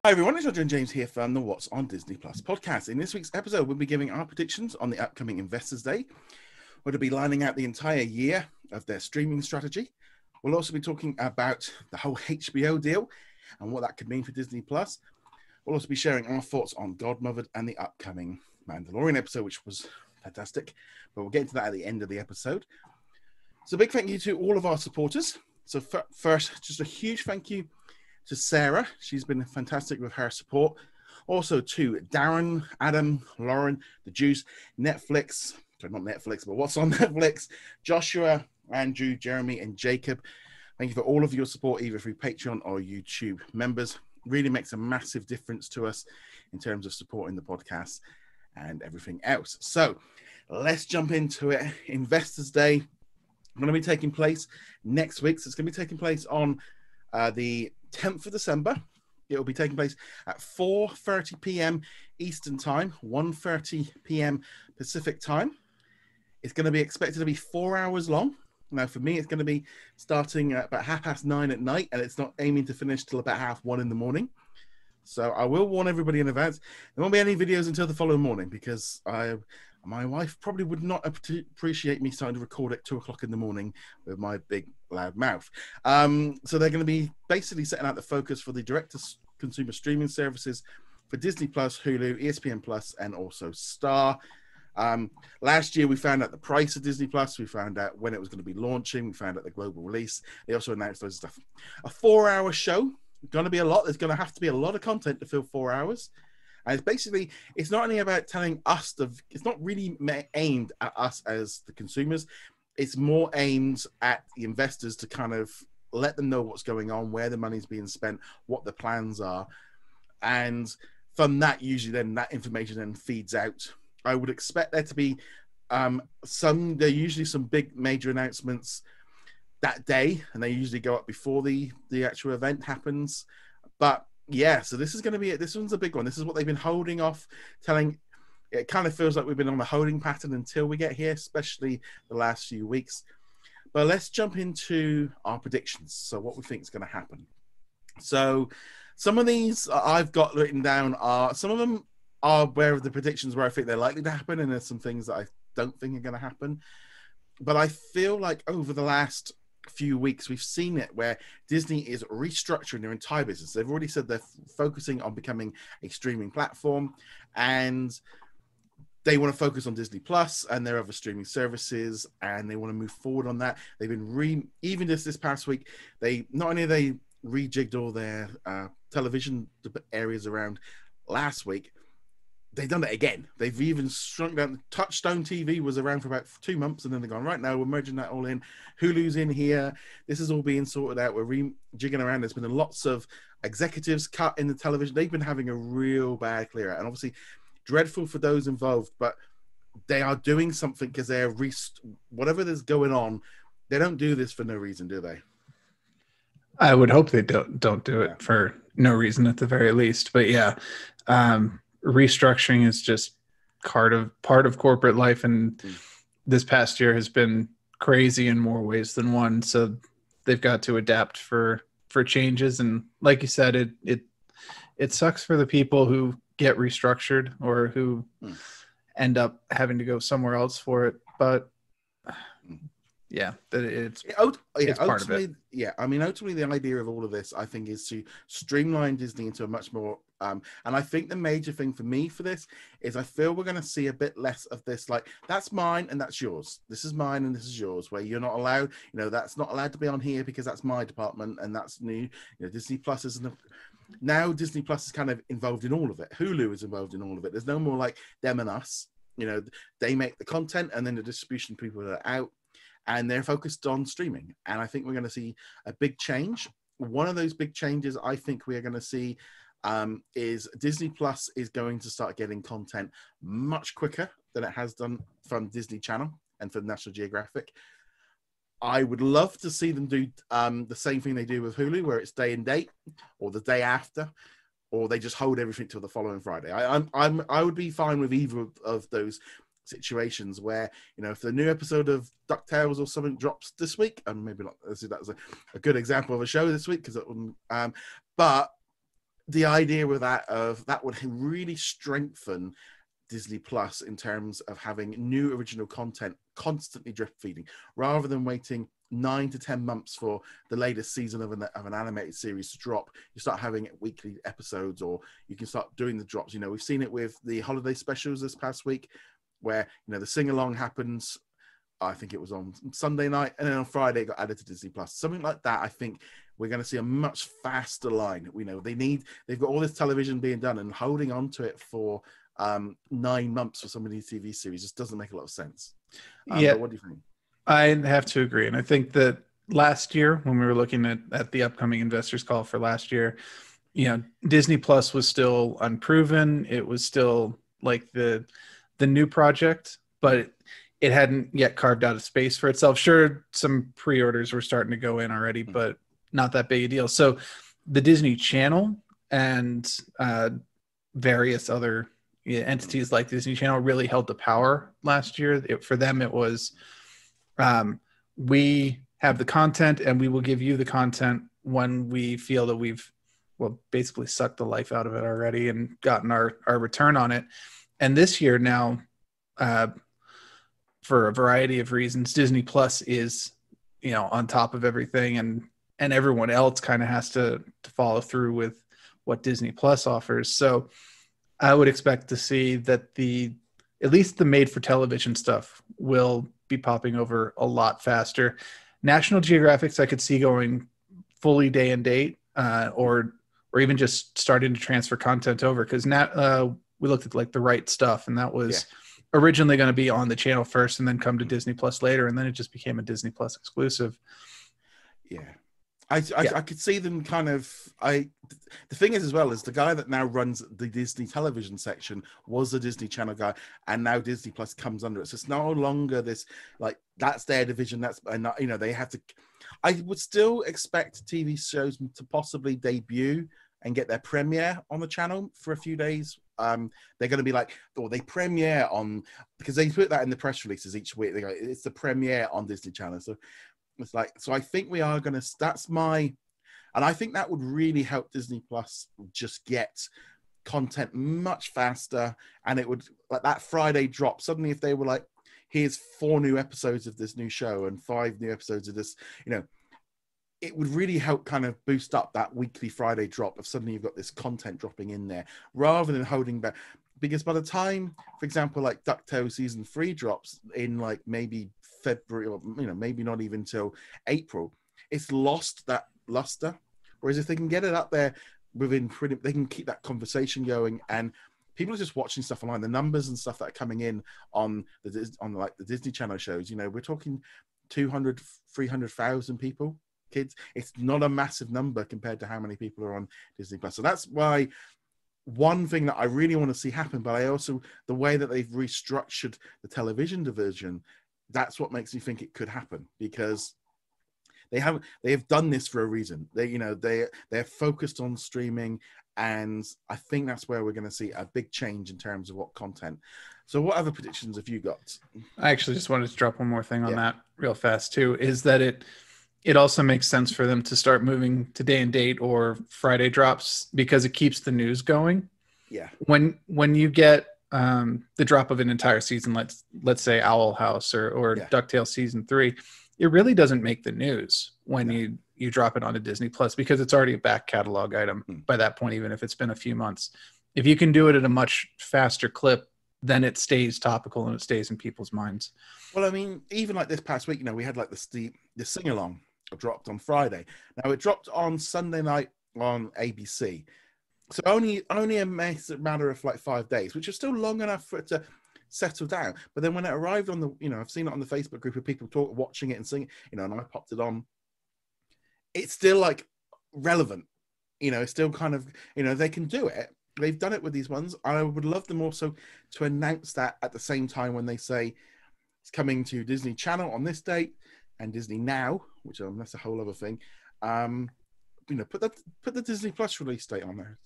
Hi everyone, it's Roger and James here from the What's on Disney Plus podcast. In this week's episode, we'll be giving our predictions on the upcoming Investors Day. We'll be lining out the entire year of their streaming strategy. We'll also be talking about the whole HBO deal and what that could mean for Disney Plus. We'll also be sharing our thoughts on Godmothered and the upcoming Mandalorian episode, which was fantastic. But we'll get into that at the end of the episode. So a big thank you to all of our supporters. So first, just a huge thank you to Sarah. She's been fantastic with her support. Also to Darren, Adam, Lauren, The Juice, Netflix, sorry, not Netflix, but What's on Netflix, Joshua, Andrew, Jeremy, and Jacob. Thank you for all of your support, either through Patreon or YouTube members. Really makes a massive difference to us in terms of supporting the podcast and everything else. So let's jump into it. Investors Day going to be taking place next week. So it's going to be taking place on the 10th of December. It will be taking place at 4:30 p.m. Eastern Time, 1:30 p.m. Pacific Time. It's going to be expected to be 4 hours long. Now, for me, it's going to be starting at about 9:30 at night, and it's not aiming to finish till about 1:30 in the morning. So I will warn everybody in advance. There won't be any videos until the following morning because my wife probably would not appreciate me starting to record at 2 o'clock in the morning with my big loud mouth. So they're going to be basically setting out the focus for the direct-to-consumer streaming services for Disney Plus, Hulu, ESPN Plus, and also Star. Last year, we found out the price of Disney Plus. We found out when it was going to be launching. We found out the global release. They also announced loads of stuff. A 4-hour show. Going to be a lot. There's going to have to be a lot of content to fill 4 hours. And it's basically, it's not only about telling us, it's not really aimed at us as the consumers. It's more aimed at the investors to kind of let them know what's going on, where the money's being spent, what the plans are. And from that, usually then that information then feeds out. I would expect there to be there are usually some big major announcements that day, and they usually go up before the actual event happens. But yeah, so this one's a big one. This is what they've been holding off, telling. It kind of feels like we've been on a holding pattern until we get here, especially the last few weeks. But let's jump into our predictions. So what we think is going to happen. So some of these I've got written down some of them are where the predictions where I think they're likely to happen, and there's some things that I don't think are going to happen. But I feel like over the last few weeks we've seen it where Disney is restructuring their entire business. They've already said they're focusing on becoming a streaming platform, and they want to focus on Disney Plus and their other streaming services, and they want to move forward on that. They've been even this past week, they not only they rejigged all their television areas around last week, they've done it again. They've even shrunk down. Touchstone TV was around for about 2 months, and then they're gone, right now we're merging that all in. Hulu's in here. This is all being sorted out. We're rejigging around. There's been lots of executives cut in the television. They've been having a real bad clear out, and obviously dreadful for those involved, but they are doing something because they're whatever is going on. They don't do this for no reason, do they? I would hope they don't do it for no reason at the very least. But yeah, restructuring is just part of corporate life, and this past year has been crazy in more ways than one. So they've got to adapt for changes, and like you said, it sucks for the people who get restructured or who end up having to go somewhere else for it. But yeah, it's part of it. Yeah, I mean, ultimately, the idea of all of this, I think, is to streamline Disney into a much more. And I think the major thing for me for this is I feel we're going to see a bit less of this, like, that's mine and that's yours. This is mine and this is yours, where you're not allowed, that's not allowed to be on here because that's my department and that's new. Disney Plus isn't. Now Disney Plus is kind of involved in all of it. Hulu is involved in all of it. There's no more like them and us. They make the content and then the distribution people are out, and they're focused on streaming. And I think we're going to see a big change. One of those big changes I think we are going to see is Disney Plus is going to start getting content much quicker than it has done from Disney Channel and from National Geographic. I would love to see them do the same thing they do with Hulu, where it's day and date or the day after, or they just hold everything till the following Friday. I would be fine with either of those situations where, if the new episode of DuckTales or something drops this week, and maybe not, that was a good example of a show this week, because but the idea with that would really strengthen Disney Plus in terms of having new original content constantly drip feeding, rather than waiting 9 to 10 months for the latest season of an animated series to drop. You start having weekly episodes, or you can start doing the drops. We've seen it with the holiday specials this past week, where the sing along happens. I think it was on Sunday night, and then on Friday it got added to Disney Plus. Something like that. I think we're going to see a much faster line. They've got all this television being done, and holding on to it for 9 months for some of these TV series just doesn't make a lot of sense. But what do you think? I have to agree. And I think that last year, when we were looking at the upcoming investors call for last year, Disney Plus was still unproven. It was still like the new project, but it hadn't yet carved out a space for itself. Sure, some pre-orders were starting to go in already, but not that big a deal. So the Disney Channel and various other entities like Disney Channel really held the power last year. For them, it was, we have the content and we will give you the content when we feel that we've, basically sucked the life out of it already and gotten our return on it. And this year now, for a variety of reasons, Disney Plus is, on top of everything, and everyone else kind of has to follow through with what Disney Plus offers. So I would expect to see that at least the made for television stuff will be popping over a lot faster. National Geographics I could see going fully day and date, or even just starting to transfer content over, because we looked at like The Right Stuff, and that was originally going to be on the channel first and then come to Disney Plus later, and then it just became a Disney Plus exclusive. I could see them kind of. The thing is, as well, is the guy that now runs the Disney television section was the Disney Channel guy, and now Disney Plus comes under it. So it's no longer this, like, that's their division. They have to. I would still expect TV shows to possibly debut and get their premiere on the channel for a few days. They're going to be like, they premiere on, because they put that in the press releases each week. They go, it's the premiere on Disney Channel. So it's like, so I think we are going to, and I think that would really help Disney Plus just get content much faster. And it would, like that Friday drop, suddenly if they were like, here's 4 new episodes of this new show and 5 new episodes of this, it would really help kind of boost up that weekly Friday drop of suddenly you've got this content dropping in there, rather than holding back. Because by the time, for example, like DuckTales season 3 drops in like maybe February, or maybe not even till April, it's lost that luster. Whereas if they can get it up there they can keep that conversation going, and people are just watching stuff online. The numbers and stuff that are coming in on the Disney Channel shows, we're talking 200, 300,000 people. Kids, it's not a massive number compared to how many people are on Disney Plus. So that's why one thing that I really want to see happen, but I also, the way that they've restructured the television division, that's what makes me think it could happen, because they have done this for a reason. They're focused on streaming, and I think that's where we're going to see a big change in terms of what content. So what other predictions have you got? I actually just wanted to drop one more thing on that real fast too, is that it also makes sense for them to start moving to day and date or Friday drops, because it keeps the news going. Yeah. When you get the drop of an entire season, let's say Owl House or DuckTales season 3, it really doesn't make the news when you drop it onto Disney Plus, because it's already a back catalog item by that point, even if it's been a few months. If you can do it at a much faster clip, then it stays topical and it stays in people's minds. Well, I mean, even like this past week, we had like the sing along dropped on Friday. Now it dropped on Sunday night on ABC, so only a matter of like 5 days, which is still long enough for it to settle down. But then when it arrived on the, I've seen it on the Facebook group of people watching it and singing, and I popped it on. It's still like relevant, it's still kind of, they can do it. They've done it with these ones. I would love them also to announce that at the same time when they say it's coming to Disney Channel on this date and Disney Now, which that's a whole other thing. Put the Disney Plus release date on there.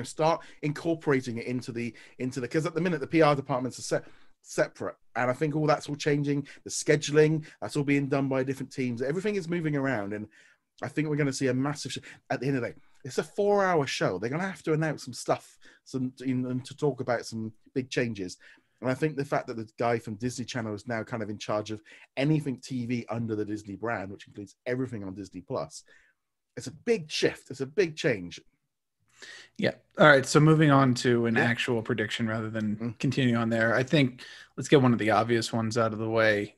Start incorporating it into the because at the minute the PR departments are separate, and I think all that's all changing. The scheduling, that's all being done by different teams. Everything is moving around, and I think we're going to see a massive at the end of the day. it's a 4-hour show. They're going to have to announce some stuff, and to talk about some big changes. And I think the fact that the guy from Disney Channel is now kind of in charge of anything TV under the Disney brand, which includes everything on Disney Plus, it's a big shift. It's a big change. Yeah. All right. So moving on to an actual prediction rather than continue on there, I think let's get one of the obvious ones out of the way.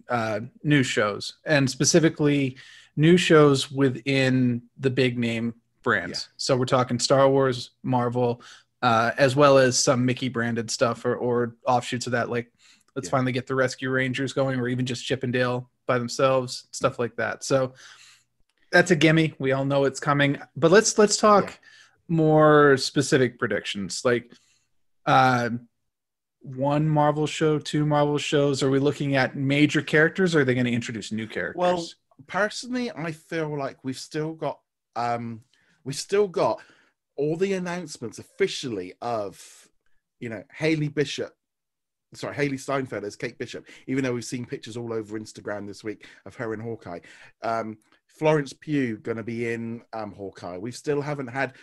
New shows, and specifically new shows within the big name brands. Yeah. So we're talking Star Wars, Marvel, as well as some Mickey branded stuff or offshoots of that. Like let's finally get the Rescue Rangers going, or even just Chip and Dale by themselves, stuff like that. So that's a gimme. We all know it's coming, but let's talk more specific predictions, like one Marvel show, two Marvel shows. Are we looking at major characters, or are they going to introduce new characters? Well, personally, I feel like we've still got all the announcements officially of, Haley Steinfeld as Kate Bishop, even though we've seen pictures all over Instagram this week of her in Hawkeye. Florence Pugh going to be in Hawkeye. We still haven't had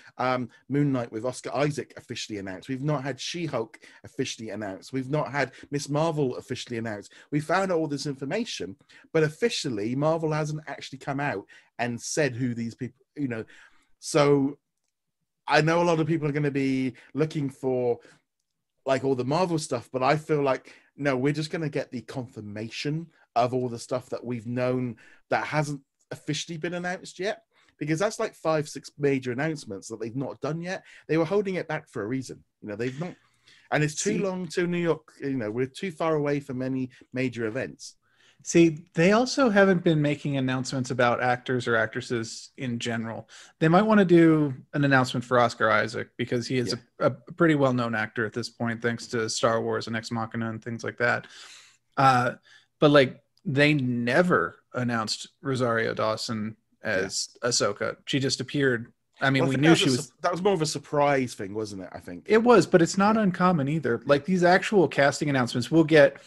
Moon Knight with Oscar Isaac officially announced. We've not had She-Hulk officially announced. We've not had Miss Marvel officially announced. We found out all this information, but officially Marvel hasn't actually come out and said who these people, So I know a lot of people are going to be looking for like all the Marvel stuff, but I feel like, no, we're just going to get the confirmation of all the stuff that we've known that hasn't officially been announced yet, because that's like 5-6 major announcements that they've not done yet. They were holding it back for a reason. They've not, and it's too long to New York. We're too far away from any major events. See, they also haven't been making announcements about actors or actresses in general. They might want to do an announcement for Oscar Isaac, because he is a pretty well-known actor at this point, thanks to Star Wars and Ex Machina and things like that. But like, they never announced Rosario Dawson as Ahsoka. She just appeared. I mean, we knew she was. That was more of a surprise thing, wasn't it? I think it was, but it's not uncommon either. Like these actual casting announcements, we'll get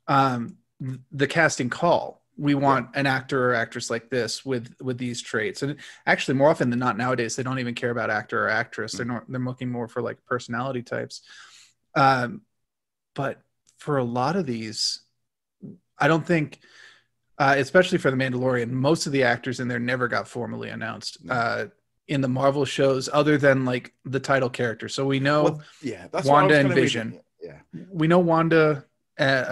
the casting call. We want an actor or actress like this with these traits. And actually, more often than not nowadays, they don't even care about actor or actress. They're looking more for like personality types. But for a lot of these, I don't think, especially for The Mandalorian, most of the actors in there never got formally announced in the Marvel shows, other than like the title character. So we know that's Wanda and Vision. We know Wanda.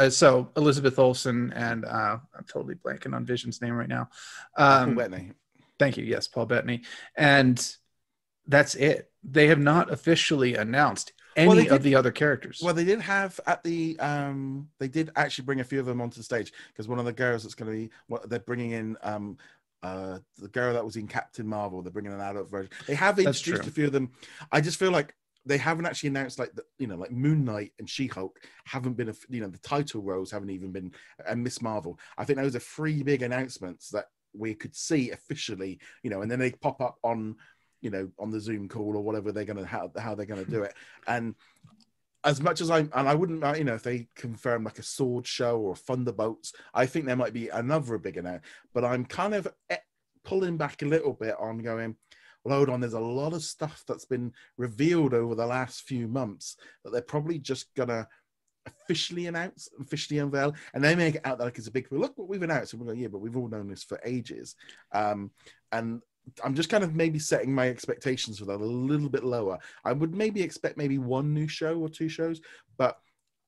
So Elizabeth Olsen and I'm totally blanking on Vision's name right now. Paul Bettany. Thank you. Yes, Paul Bettany. And that's it. They have not officially announced any of the other characters. Well, they did have at the they did actually bring a few of them onto the stage, because one of the girls that's going to be they're bringing in the girl that was in Captain Marvel. They're bringing an adult version. They have introduced a few of them. I just feel like they haven't actually announced like like Moon Knight and She-Hulk haven't been the title roles haven't even been, and Miss Marvel. I think those are 3 big announcements that we could see officially, and then they pop up on on the Zoom call or whatever they're gonna how they're gonna do it. And as much as I wouldn't if they confirm like a sword show or Thunderbolts, I think there might be another big announcement. But I'm kind of pulling back a little bit on going, well, hold on, there's a lot of stuff that's been revealed over the last few months that they're probably just gonna officially announce, officially unveil, and they make it out like it's a big, look what we've announced. And we're going, but we've all known this for ages. And I'm just kind of maybe setting my expectations for that a little bit lower. I would maybe expect maybe 1 new show or 2 shows, but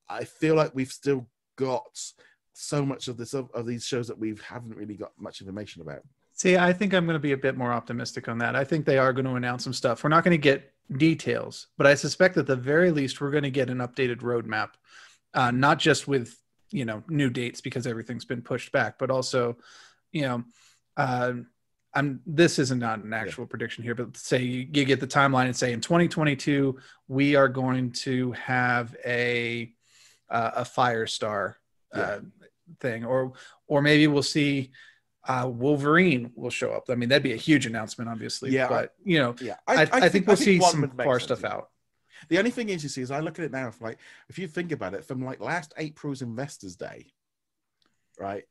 I feel like we've still got so much of these shows that we haven't really got much information about. See, I think I'm going to be a bit more optimistic on that. I think they are going to announce some stuff. We're not going to get details, but I suspect at the very least we're going to get an updated roadmap, not just with new dates because everything's been pushed back, but also this isn't not an actual prediction here, but say you get the timeline and say in 2022 we are going to have a Firestar thing, or maybe we'll see Wolverine will show up. I mean, that'd be a huge announcement, obviously. But I think we'll see some far stuff out. The only thing is, you see, as I look at it now, if you think about it, from like last April's Investors Day, right?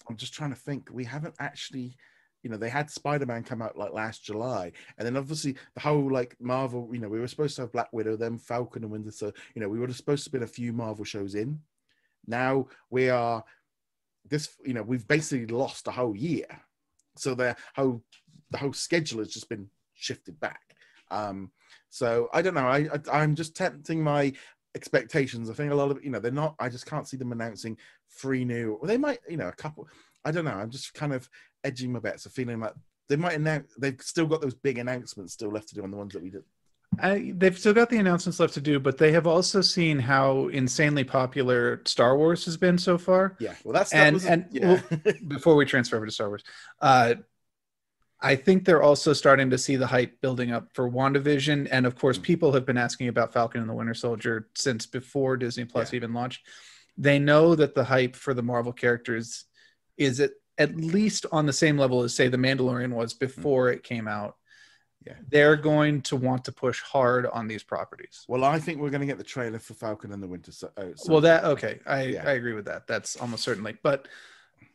I'm just trying to think. We haven't actually they had Spider-Man come out like last July, and then obviously the whole like Marvel, we were supposed to have Black Widow, then Falcon and Winter, so we were supposed to be a few Marvel shows in. Now we are we've basically lost a whole year, so the whole schedule has just been shifted back. So I don't know. I'm just tempting my expectations. I think a lot of they're not. I just can't see them announcing 3 new. Or they might, a couple. I don't know. I'm just kind of edging my bets. A feeling like they might announce. They've still got those big announcements still left to do on the ones that we did. They've still got the announcements left to do, but they have also seen how insanely popular Star Wars has been so far. Yeah, well, well, before we transfer over to Star Wars, I think they're also starting to see the hype building up for WandaVision, and of course, people have been asking about Falcon and the Winter Soldier since before Disney Plus even launched. They know that the hype for the Marvel characters is at least on the same level as, say, The Mandalorian was before it came out. Yeah, they're going to want to push hard on these properties. Well, I think we're going to get the trailer for Falcon and the Winter Soldier. I agree with that. That's almost certainly. But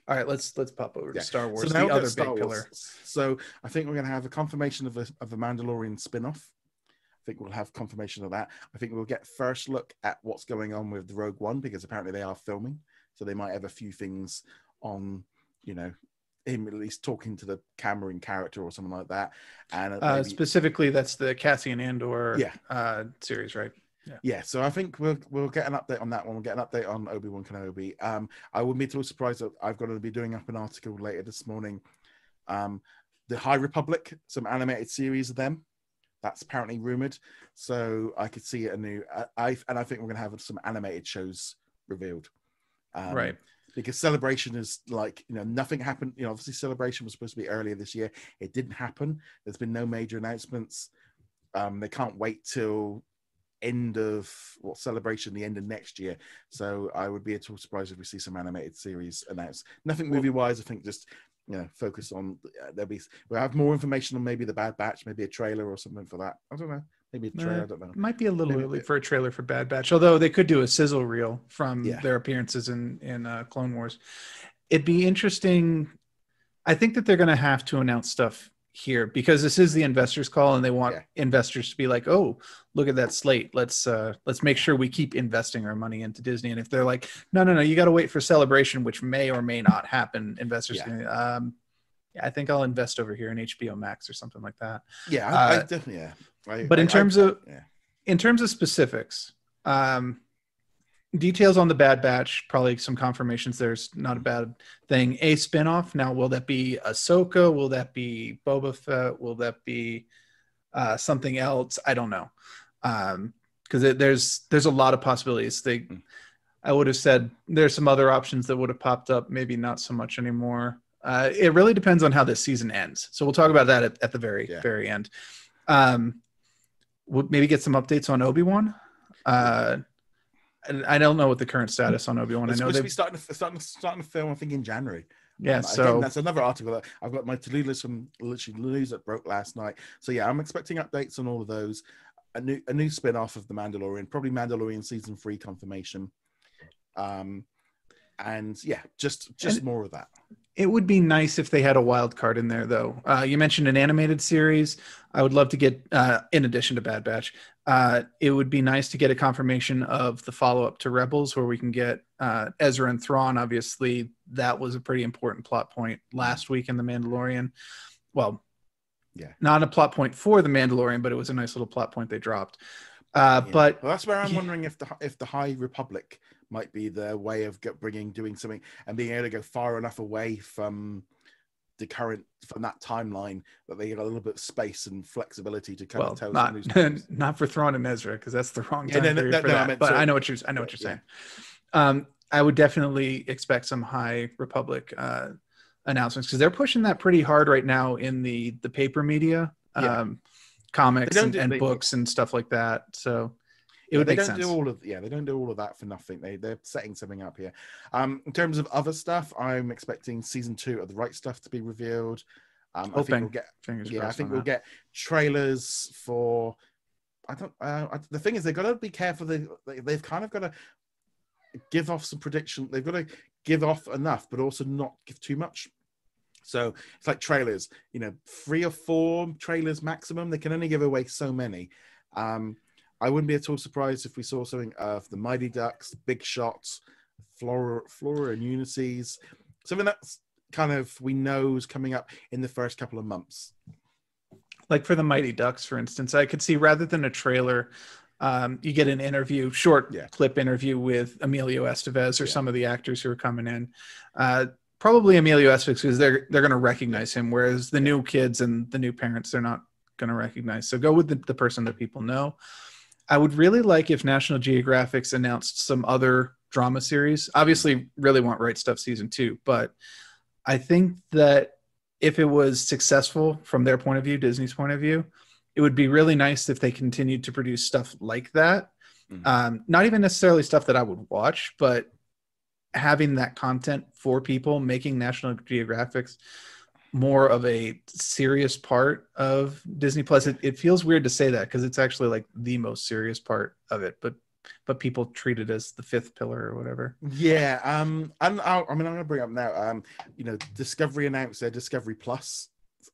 all right, let's pop over to Star Wars, so the other big pillar. So I think we're going to have a confirmation of a Mandalorian spin-off. I think we'll have confirmation of that. I think we'll get first look at what's going on with the Rogue One, because apparently they are filming, so they might have a few things on, him at least talking to the camera in character or something like that. And specifically, that's the Cassian Andor series, right? Yeah. So I think we'll get an update on that one. We'll get an update on Obi-Wan Kenobi. I wouldn't be too surprised that I've got to be doing up an article later this morning. The High Republic, some animated series of them. That's apparently rumored. So I could see a new. I think we're going to have some animated shows revealed. Right. Because Celebration is like, nothing happened. Obviously Celebration was supposed to be earlier this year. It didn't happen. There's been no major announcements. They can't wait till end of Celebration, the end of next year. So I would be at all surprised if we see some animated series announced. Nothing movie-wise. I think just, focus on, we'll have more information on maybe the Bad Batch, maybe a trailer or something for that. I don't know. Maybe a trailer, I don't know. Might be a little early for a trailer for Bad Batch, although they could do a sizzle reel from their appearances in Clone Wars. It'd be interesting. I think that they're going to have to announce stuff here because this is the investors' call, and they want investors to be like, "Oh, look at that slate. Let's make sure we keep investing our money into Disney." And if they're like, "No, you got to wait for Celebration, which may or may not happen," investors can. I think I'll invest over here in HBO Max or something like that. Yeah, I definitely. But in terms of specifics, details on the Bad Batch, probably some confirmations. There's not a bad thing. A spinoff. Now, will that be Ahsoka? Will that be Boba Fett? Will that be something else? I don't know. Because there's a lot of possibilities. I would have said there's some other options that would have popped up. Maybe not so much anymore. It really depends on how this season ends. So we'll talk about that at the very end. We'll maybe get some updates on Obi-Wan. I don't know what the current status on Obi-Wan. It's I know supposed to be starting to film, I think, in January. Yeah, so again, that's another article that I've got my to-do list from literally the news that broke last night. So yeah, I'm expecting updates on all of those. A new spin-off of The Mandalorian, probably Mandalorian season 3 confirmation. And yeah, just more of that. It would be nice if they had a wild card in there, though. You mentioned an animated series. I would love to get, in addition to Bad Batch, it would be nice to get a confirmation of the follow-up to Rebels, where we can get Ezra and Thrawn. Obviously, that was a pretty important plot point last week in The Mandalorian. Well, not a plot point for The Mandalorian, but it was a nice little plot point they dropped. But that's where I'm wondering if the High Republic might be the way of doing something and being able to go far enough away from the current, from that timeline, that they get a little bit of space and flexibility to kind of tell some news. Not for Thrawn and Ezra, because that's the wrong time period for that. But I know what you're saying. I would definitely expect some High Republic announcements, because they're pushing that pretty hard right now in the paper media, comics and books and stuff like that. So it would make sense. They don't do all of that for nothing. They're setting something up here. In terms of other stuff, I'm expecting season 2 of The Right Stuff to be revealed. I think we'll get we'll get trailers for. The thing is, they've got to be careful. They've kind of got to give off some prediction. They've got to give off enough, but also not give too much. So it's like trailers, 3 or 4 trailers maximum. They can only give away so many. I wouldn't be at all surprised if we saw something of the Mighty Ducks, Big Shots, Flora and Ulysses, something that's kind of we know is coming up in the first couple of months. Like for the Mighty Ducks, for instance, I could see rather than a trailer, you get an interview, short clip interview with Emilio Estevez or some of the actors who are coming in. Probably Emilio Estevez because they're going to recognize him, whereas the new kids and the new parents, they're not going to recognize. So go with the person that people know. I would really like if National Geographic's announced some other drama series. Obviously, really want Right Stuff season 2, but I think that if it was successful from their point of view, Disney's point of view, it would be really nice if they continued to produce stuff like that. Not even necessarily stuff that I would watch, but having that content for people, making National Geographic's more of a serious part of Disney Plus. It feels weird to say that because it's actually like the most serious part of it, but people treat it as the 5th pillar or whatever. Yeah. And I'm going to bring up now, Discovery announced their Discovery Plus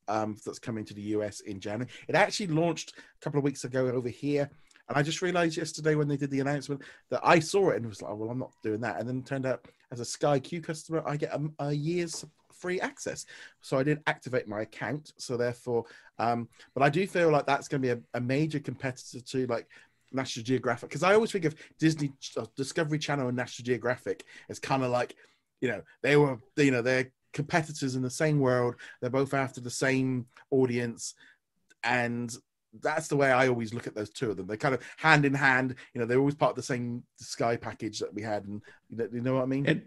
that's coming to the US in January. It actually launched a couple of weeks ago over here. And I just realized yesterday when they did the announcement that I saw it and was like, oh, well, I'm not doing that. And then it turned out as a Sky Q customer, I get a year's free access. So I did activate my account. So therefore, but I do feel like that's going to be a major competitor to like National Geographic. Because I always think of Disney, Discovery Channel and National Geographic as kind of like, they're competitors in the same world. They're both after the same audience. And that's the way I always look at those two of them. They're kind of hand in hand. They're always part of the same Sky package that we had. And you know what I mean?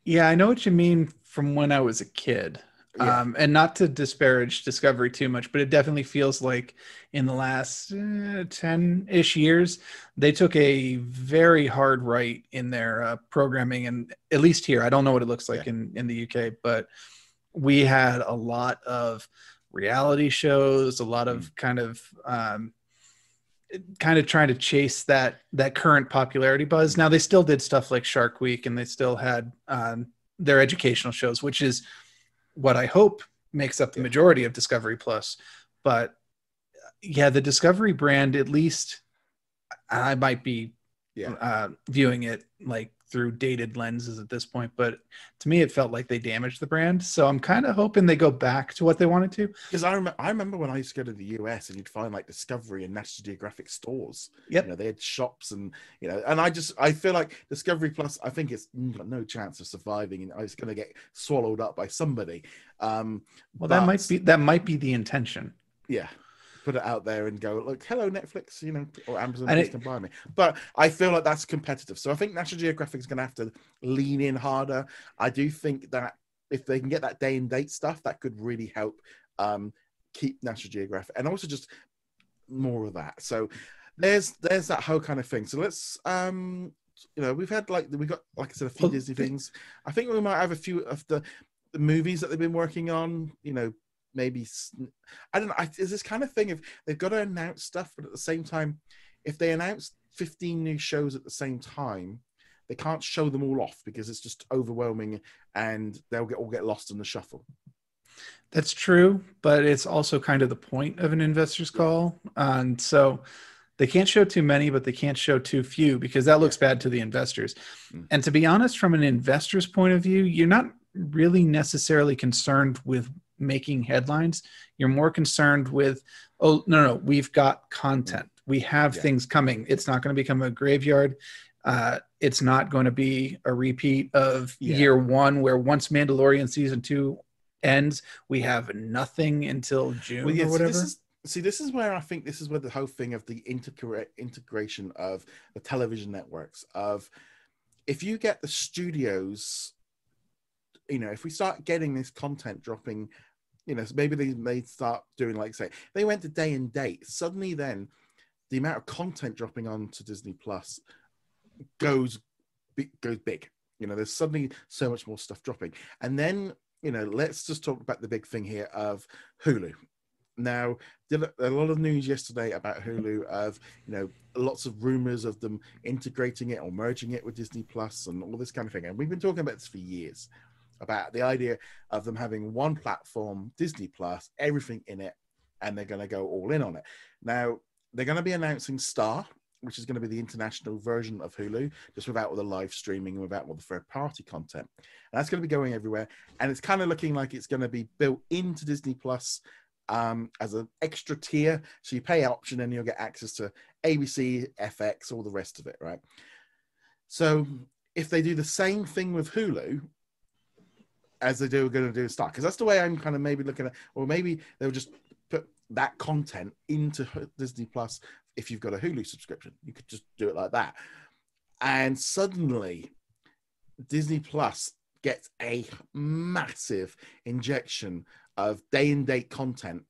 Yeah, I know what you mean from when I was a kid. Yeah. And not to disparage Discovery too much, but it definitely feels like in the last 10-ish years, they took a very hard right in their programming. And at least here, I don't know what it looks like in the UK, but we had a lot of reality shows, a lot of kind of trying to chase that current popularity buzz. Now they still did stuff like Shark Week and they still had their educational shows, which is what I hope makes up the majority of Discovery Plus. But yeah, the Discovery brand, at least I might be viewing it like through dated lenses at this point, but to me it felt like they damaged the brand. So I'm kind of hoping they go back to what they wanted to. Because I remember when I used to go to the US and you'd find like Discovery and National Geographic stores. Yep. They had shops and and I feel like Discovery Plus, I think it's got no chance of surviving and it's going to get swallowed up by somebody. Well, that might be the intention. Yeah. Put it out there and go, look, hello Netflix, or Amazon, please can buy me. But I feel like that's competitive. So I think National Geographic is going to have to lean in harder. I do think that if they can get that day and date stuff, that could really help keep National Geographic, and also just more of that. So there's that whole kind of thing. So let's we've got like I said, a few Disney things. I think we might have a few of the movies that they've been working on. Maybe I don't know. Is this kind of thing if they've got to announce stuff, but at the same time, if they announce 15 new shows at the same time, they can't show them all off because it's just overwhelming, and they'll all get lost in the shuffle. That's true, but it's also kind of the point of an investor's call, and so they can't show too many, but they can't show too few because that looks bad to the investors. And to be honest, from an investor's point of view, you're not really necessarily concerned with making headlines. You're more concerned with, oh, no, we've got content. We have things coming. It's not going to become a graveyard. It's not going to be a repeat of year one, where once Mandalorian season 2 ends, we have nothing until June or whatever. This is where I think this is where the whole thing of the integration of the television networks, of if you get the studios, if we start getting this content dropping, maybe they start doing, like, say, they went to day and date. Suddenly then the amount of content dropping onto Disney Plus goes big. There's suddenly so much more stuff dropping. And then, let's just talk about the big thing here of Hulu. Now, did a lot of news yesterday about Hulu of, lots of rumors of them integrating it or merging it with Disney Plus and all this kind of thing. And we've been talking about this for years. about the idea of them having one platform, Disney Plus, everything in it, and they're going to go all in on it. Now, they're going to be announcing Star, which is going to be the international version of Hulu, just without all the live streaming and without all the third-party content. And that's going to be going everywhere. And it's kind of looking like it's going to be built into Disney Plus as an extra tier. So you pay option and you'll get access to ABC, FX, all the rest of it, right? So if they do the same thing with Hulu as they do going to do Star, because that's the way I'm kind of maybe looking at, or maybe they'll just put that content into Disney Plus. If you've got a Hulu subscription, you could just do it like that. And suddenly Disney Plus gets a massive injection of day and date content,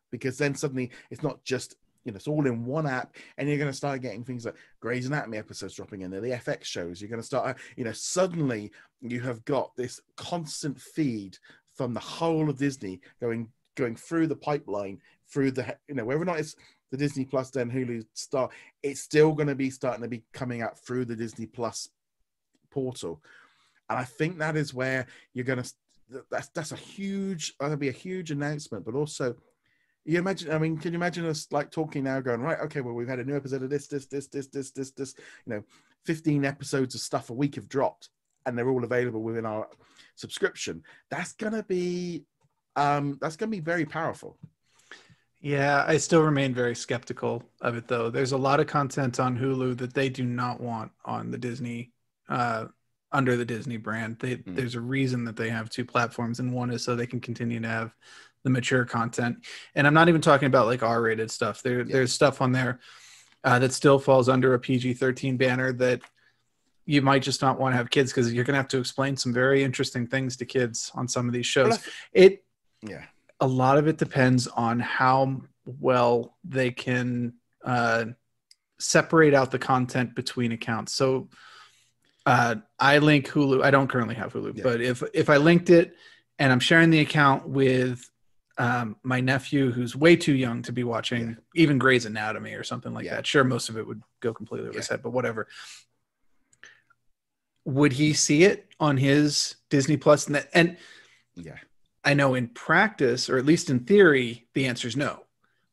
because then suddenly it's not just, it's all in one app, and you're going to start getting things like Grey's Anatomy episodes dropping in there, the FX shows. You're going to start, suddenly you have got this constant feed from the whole of Disney going through the pipeline, through the, whether or not it's the Disney Plus, then Hulu, Star, it's still going to be starting to be coming out through the Disney Plus portal. And I think that is where you're going to, that's that'll be a huge announcement. But also, can you imagine us like talking now going, right, okay, well, we've had a new episode of this, 15 episodes of stuff a week have dropped, and they're all available within our subscription. That's going to be very powerful. Yeah, I still remain very skeptical of it, though. There's a lot of content on Hulu that they do not want on the Disney, under the Disney brand. There's a reason that they have two platforms, and one is so they can continue to have the mature content. And I'm not even talking about like R-rated stuff. There's stuff on there that still falls under a PG-13 banner that you might just not want to have kids, because you're going to have to explain some very interesting things to kids on some of these shows. A lot of it depends on how well they can separate out the content between accounts. So I link Hulu. I don't currently have Hulu, but if I linked it and I'm sharing the account with my nephew, who's way too young to be watching even Grey's Anatomy or something like that. Sure, most of it would go completely over his head, but whatever. Would he see it on his Disney Plus? And I know in practice, or at least in theory, the answer is no.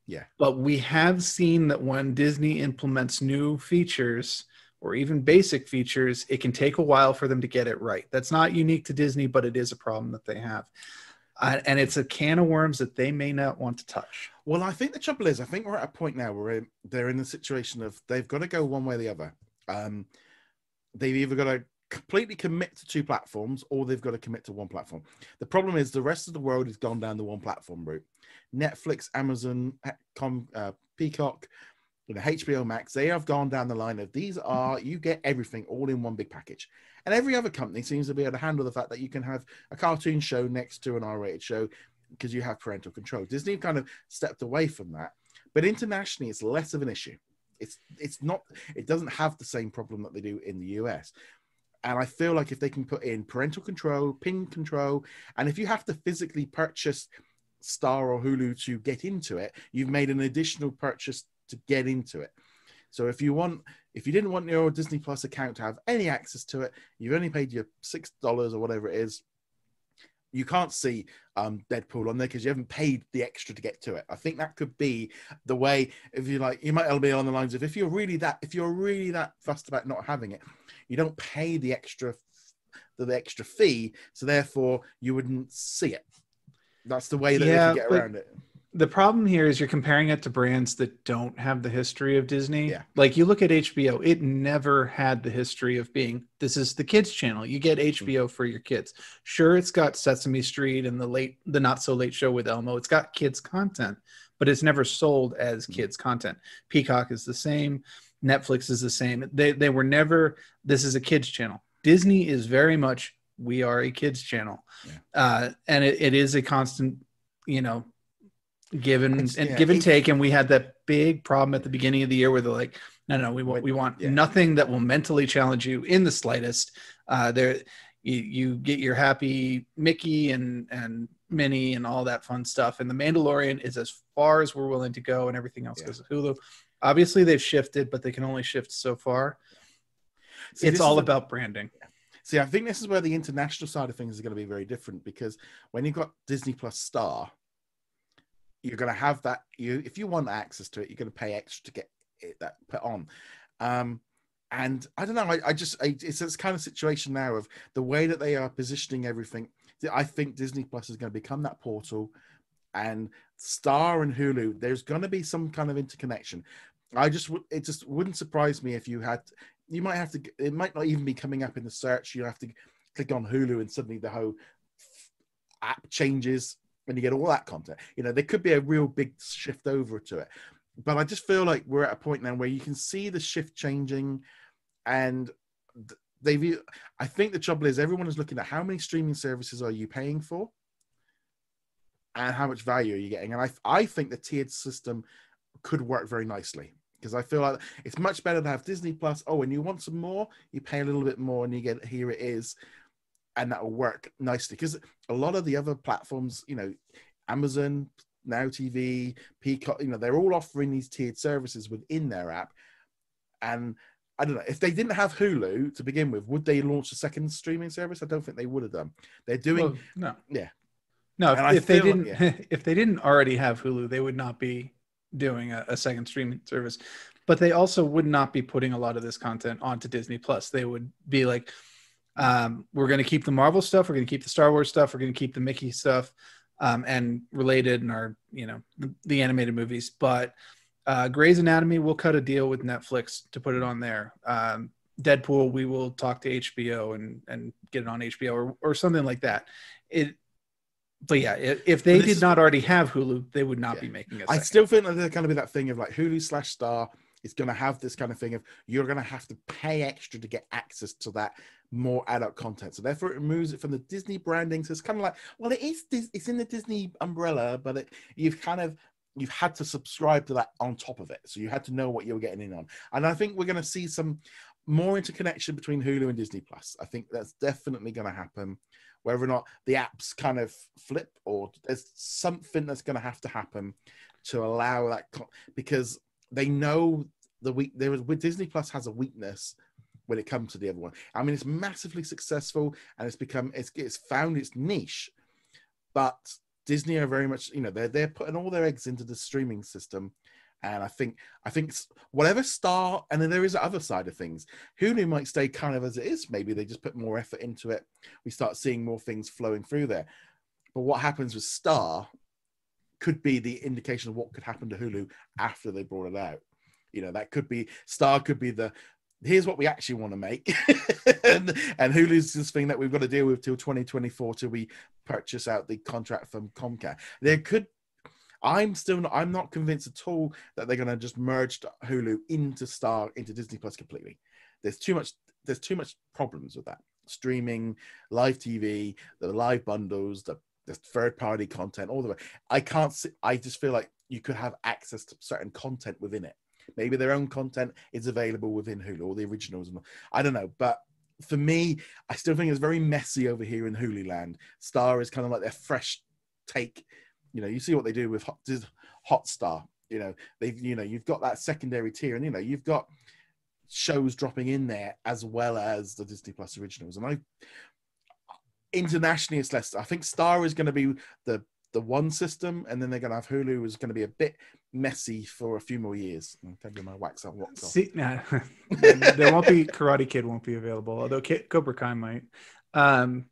Yeah. But we have seen that when Disney implements new features or even basic features, it can take a while for them to get it right. That's not unique to Disney, but it is a problem that they have. And it's a can of worms that they may not want to touch. Well, I think the trouble is, I think we're at a point now where they're in the situation of they've got to go one way or the other. They've either got to completely commit to two platforms, or they've got to commit to one platform. The problem is the rest of the world has gone down the one platform route. Netflix, Amazon, Peacock, HBO Max, they have gone down the line of you get everything all in one big package. And every other company seems to be able to handle the fact that you can have a cartoon show next to an R-rated show because you have parental control. Disney kind of stepped away from that. But internationally, it's less of an issue. It doesn't have the same problem that they do in the US. And I feel like if they can put in parental control, pin control, and if you have to physically purchase Star or Hulu to get into it, you've made an additional purchase to get into it. So if you didn't want your Disney Plus account to have any access to it, you've only paid your $6 or whatever it is, you can't see Deadpool on there because you haven't paid the extra to get to it. I think that could be the way. If you like, you might be on the lines of if you're really that fussed about not having it, you don't pay the extra fee, so therefore you wouldn't see it. That's the way that they can get around it. The problem here is you're comparing it to brands that don't have the history of Disney. Yeah. Like you look at HBO, it never had the history of being, this is the kids channel. You get HBO for your kids. Sure, it's got Sesame Street and the Not So Late Show with Elmo. It's got kids content, but it's never sold as kids content. Peacock is the same. Netflix is the same. They were never, this is a kids channel. Disney is very much, we are a kids channel. Yeah. And it is a constant, give and take. And we had that big problem at the beginning of the year where they're like, no, we want nothing that will mentally challenge you in the slightest. You get your happy Mickey and Minnie and all that fun stuff. And The Mandalorian is as far as we're willing to go, and everything else goes to Hulu. Obviously they've shifted, but they can only shift so far. See, it's all about branding. See, I think this is where the international side of things is going to be very different, because when you've got Disney Plus Star, you're going to have that. If you want access to it, you're going to pay extra to get that put on. And I don't know. It's this kind of situation now of the way that they are positioning everything. I think Disney Plus is going to become that portal, and Star and Hulu, there's going to be some kind of interconnection. It just wouldn't surprise me if you might have to, it might not even be coming up in the search. You have to click on Hulu and suddenly the whole app changes and you get all that content. There could be a real big shift over to it. But I just feel like we're at a point now where you can see the shift changing, and I think the trouble is everyone is looking at how many streaming services are you paying for and how much value are you getting. And I think the tiered system could work very nicely, because I feel like it's much better to have Disney Plus. Oh, and you want some more, you pay a little bit more and you get, here it is. And that will work nicely, because a lot of the other platforms, Amazon, Now TV, Peacock, they're all offering these tiered services within their app. And I don't know, if they didn't have Hulu to begin with, would they launch a second streaming service? I don't think they would have done. They're doing, no. Yeah. No, if they didn't, if they didn't already have Hulu, they would not be doing a second streaming service. But they also would not be putting a lot of this content onto Disney Plus. They would be like, we're going to keep the Marvel stuff, we're going to keep the Star Wars stuff, we're going to keep the Mickey stuff, and related and our, the animated movies. But Grey's Anatomy will cut a deal with Netflix to put it on there. Deadpool, we will talk to HBO and get it on HBO or something like that. But yeah, if they did not already have Hulu, they would not be making it. I still think that there's going to be that thing of like Hulu/Star is going to have this kind of thing of you're going to have to pay extra to get access to that more adult content. So therefore it removes it from the Disney branding. So it's kind of like, well, it's in the Disney umbrella, but you've had to subscribe to that on top of it. So you had to know what you were getting in on. And I think we're going to see some more interconnection between Hulu and Disney Plus. I think that's definitely going to happen. Whether or not the apps kind of flip, or there's something that's going to have to happen to allow that, because they know with Disney Plus has a weakness when it comes to the other one. I mean, it's massively successful and it's found its niche, but Disney are very much, they're putting all their eggs into the streaming system. And I think whatever Star, and then there is other side of things. Hulu might stay kind of as it is. Maybe they just put more effort into it. We start seeing more things flowing through there. But what happens with Star could be the indication of what could happen to Hulu after they brought it out. That could be, Star could be here's what we actually want to make. and Hulu's this thing that we've got to deal with till 2024 till we purchase out the contract from Comcast. I'm not convinced at all that they're going to just merge Hulu into Disney Plus completely. There's too much problems with that. Streaming, live TV, the live bundles, the third party content, all the way. I just feel like you could have access to certain content within it. Maybe their own content is available within Hulu, or the originals. I don't know. But for me, I still think it's very messy over here in Hulu land. Star is kind of like their fresh take. You see what they do with Hotstar. You've got that secondary tier, and you've got shows dropping in there as well as the Disney Plus originals. And internationally, it's less. I think Star is going to be the one system, and then they're going to have Hulu is going to be a bit messy for a few more years. I'm telling you, my wax off. See, nah, there won't be Karate Kid won't be available, although Cobra Kai might. Now,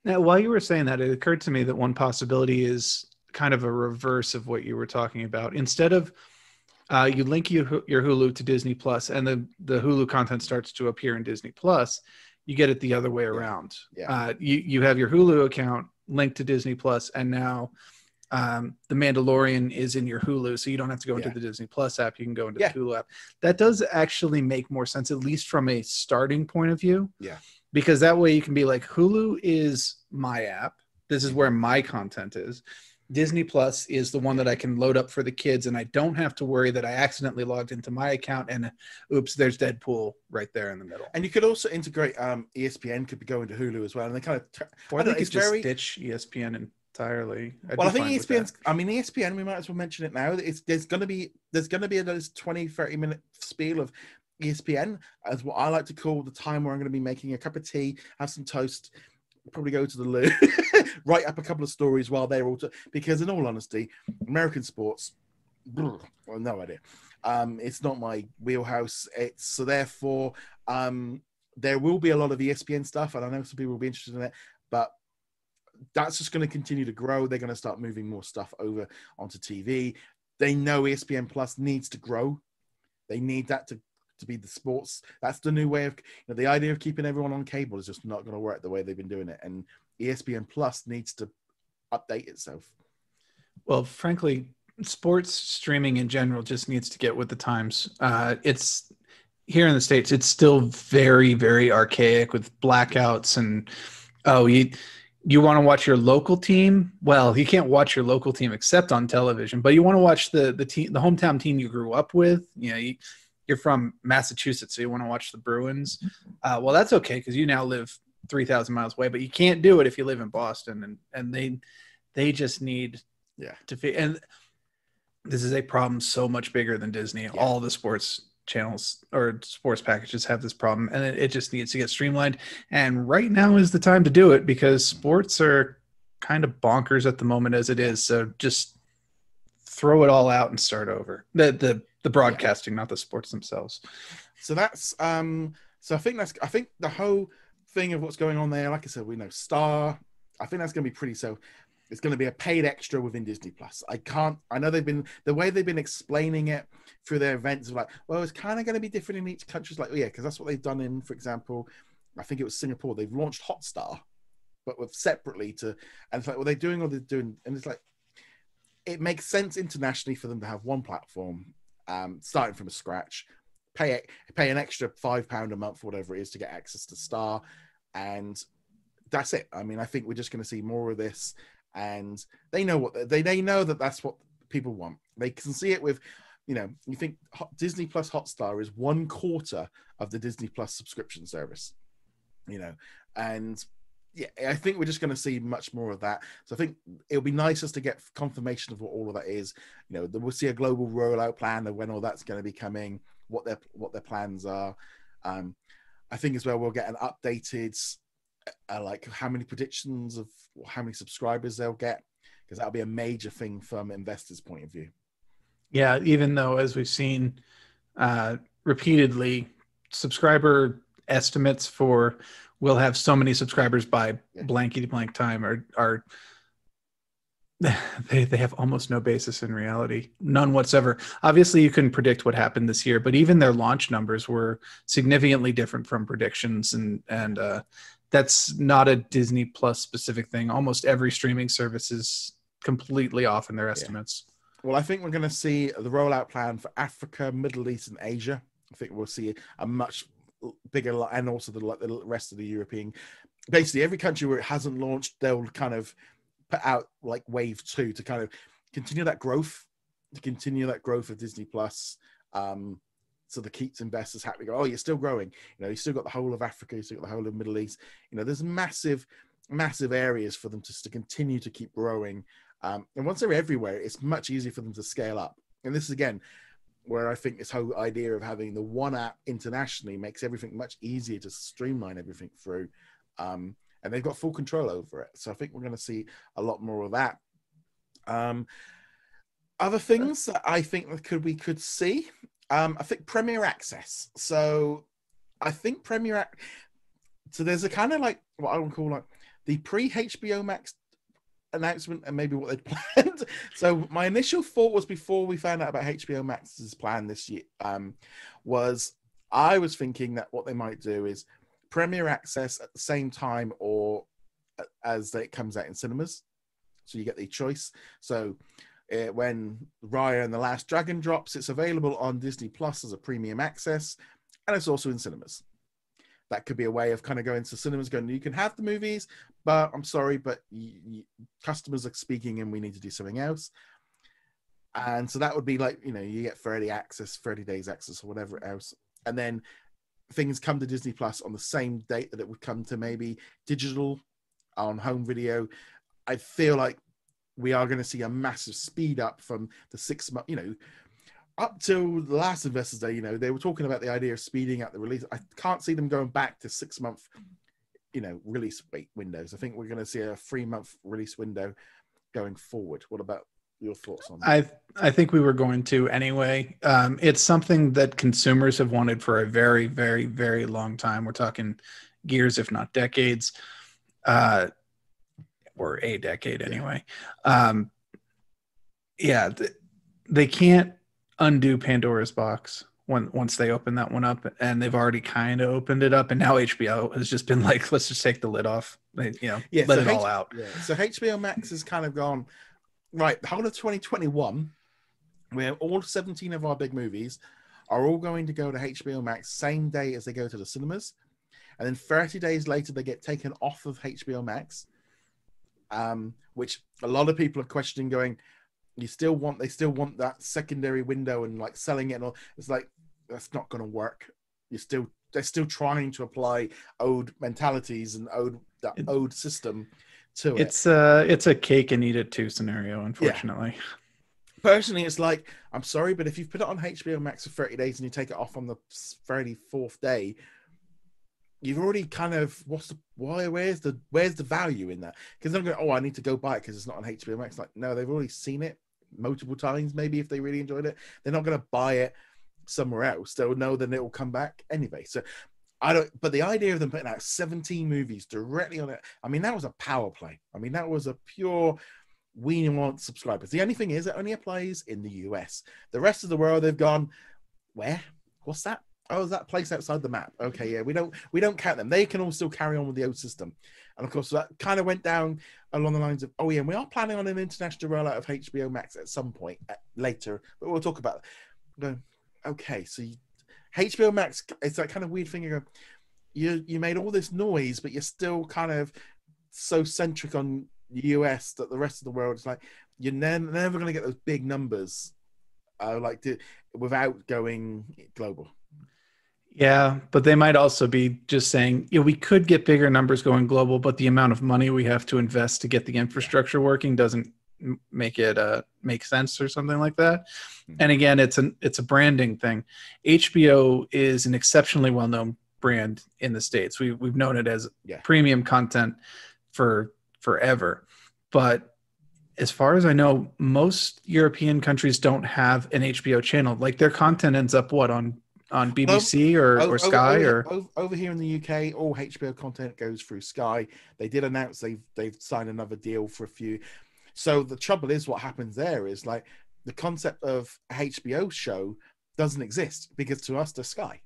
while you were saying that, it occurred to me that one possibility is kind of a reverse of what you were talking about. Instead of you link your Hulu to Disney Plus, and the Hulu content starts to appear in Disney Plus, you get it the other way around. Yeah. You have your Hulu account linked to Disney Plus, and now The Mandalorian is in your Hulu, so you don't have to go into the Disney Plus app. You can go into the Hulu app. That does actually make more sense, at least from a starting point of view. Yeah. Because that way you can be like, Hulu is my app. This is where my content is. Disney Plus is the one that I can load up for the kids, and I don't have to worry that I accidentally logged into my account and oops, there's Deadpool right there in the middle. And you could also integrate ESPN could be going to Hulu as well, and they kind of. I think it's just ditch ESPN entirely. I think ESPN. I mean, ESPN. We might as well mention it now. There's going to be those 20-30 minute spiel of ESPN as what I like to call the time where I'm going to be making a cup of tea, have some toast, probably go to the loo, write up a couple of stories while they're all because in all honesty, American sports, well, no idea. It's not my wheelhouse. It's so therefore there will be a lot of ESPN stuff, and I know some people will be interested in it, but that's just going to continue to grow. They're going to start moving more stuff over onto TV. They know ESPN Plus needs to grow. They need that to be the sports. That's the new way of, the idea of keeping everyone on cable is just not going to work the way they've been doing it. And ESPN Plus needs to update itself. Well, frankly, sports streaming in general just needs to get with the times. It's here in the States, it's still very, very archaic with blackouts and, you want to watch your local team? Well, you can't watch your local team except on television, but you want to watch the team, the hometown team you grew up with. You're from Massachusetts, so you want to watch the Bruins. Well, that's okay because you now live 3,000 miles away, but you can't do it if you live in Boston, and they just need to. And this is a problem so much bigger than Disney. Yeah. All the sports channels or sports packages have this problem, and it just needs to get streamlined. And right now is the time to do it because sports are kind of bonkers at the moment as it is. So just throw it all out and start over. The broadcasting, not the sports themselves. So that's so I think the whole thing of what's going on there, like I said, we know Star. I think that's going to be pretty. So it's going to be a paid extra within Disney Plus. I know the way they've been explaining it through their events of like, well, it's kind of going to be different in each country. It's like, yeah, because that's what they've done in, for example, I think it was Singapore. They've launched Hotstar, but with separately and it's like, well, they're doing all they're doing. And it's like, it makes sense internationally for them to have one platform, starting from scratch, pay an extra £5 a month, whatever it is, to get access to Star. And that's it. I mean, I think we're just going to see more of this. And they know they know that that's what people want. They can see it with, you think Disney Plus Hotstar is 1/4 of the Disney Plus subscription service, and yeah, I think we're just going to see much more of that. So I think it'll be nice just to get confirmation of what all of that is. We'll see a global rollout plan of when all that's going to be coming, what their plans are. I think as well we'll get an updated like how many predictions of how many subscribers they'll get, because that'll be a major thing from investors' point of view. Yeah, even though, as we've seen repeatedly, subscriber estimates for we'll have so many subscribers by blankety blank time are they have almost no basis in reality, none whatsoever. Obviously, you couldn't predict what happened this year, but even their launch numbers were significantly different from predictions, and that's not a Disney Plus specific thing. Almost every streaming service is completely off in their estimates. Well, I think we're going to see the rollout plan for Africa, Middle East, and Asia. I think we'll see a much bigger, and also the rest of the European. Basically, every country where it hasn't launched, they'll kind of put out like wave 2 to kind of continue that growth of Disney Plus. So that keeps investors happy. Go, oh, you're still growing. You still got the whole of Africa. You still got the whole of Middle East. There's massive areas for them to continue to keep growing. And once they're everywhere, it's much easier for them to scale up. And this is, again, where I think this whole idea of having the one app internationally makes everything much easier to streamline everything through. And they've got full control over it. So I think we're going to see a lot more of that. Other things that I think we could see, I think Premier Access. So I think so there's a kind of like what I would call like the pre-HBO Max announcement and maybe what they'd planned. So my initial thought was, before we found out about HBO Max's plan this year, I was thinking that what they might do is Premier Access at the same time or as it comes out in cinemas. So you get the choice. So when Raya and the Last Dragon drops, it's available on Disney Plus as a premium access, and it's also in cinemas. That could be a way of kind of going to cinemas, going, you can have the movies, but I'm sorry, but customers are speaking and we need to do something else. And so that would be like, you get 30 days access or whatever else. And then things come to Disney Plus on the same date that it would come to maybe digital on home video. I feel like we are going to see a massive speed up from the 6 months. up till the last Investors Day, they were talking about the idea of speeding up the release. I can't see them going back to 6-month, release windows. I think we're going to see a 3-month release window going forward. What about your thoughts on that? I think we were going to anyway. It's something that consumers have wanted for a very, very, very long time. We're talking years, if not decades, or a decade anyway. They can't undo Pandora's box once they open that one up, and they've already kind of opened it up, and now HBO has just been like, let's just take the lid off, let it all out. So HBO Max has kind of gone, right, the whole of 2021, where all 17 of our big movies are all going to go to HBO Max same day as they go to the cinemas, and then 30 days later they get taken off of HBO Max, which a lot of people are questioning, going, they still want that secondary window and like selling it and all. It's like, that's not going to work. They're still trying to apply old mentalities and old system to it. It's a cake and eat it too scenario, unfortunately. Yeah. Personally, it's like, I'm sorry, but if you've put it on HBO Max for 30 days and you take it off on the 34th day, you've already kind of, where's the value in that? Because they're going, I need to go buy it because it's not on HBO Max. Like, no, they've already seen it multiple times. Maybe if they really enjoyed it, they're not going to buy it somewhere else. They'll know that it will come back anyway. So but the idea of them putting out 17 movies directly on it, I mean, that was a power play. I mean, that was a pure, we want subscribers. The only thing is, it only applies in the US. The rest of the world, they've gone, where? What's that? Oh, is that place outside the map? Okay, yeah, we don't count them. They can all still carry on with the old system. And of course, that kind of went down along the lines of, and we are planning on an international rollout of HBO Max at some point later, but we'll talk about it. Okay, so HBO Max, it's that kind of weird thing. You made all this noise, but you're still kind of so centric on the US that the rest of the world is like, you're never going to get those big numbers without going global. Yeah, but they might also be just saying, we could get bigger numbers going global, but the amount of money we have to invest to get the infrastructure working doesn't make it make sense or something like that. And again, it's a branding thing. HBO is an exceptionally well-known brand in the States. We've known it as premium content for forever. But as far as I know, most European countries don't have an HBO channel. Like, their content ends up on BBC or Sky over here in the UK, all HBO content goes through Sky. They did announce they've signed another deal for a few. So the trouble is, what happens there is, like, the concept of a HBO show doesn't exist, because to us, they're Sky.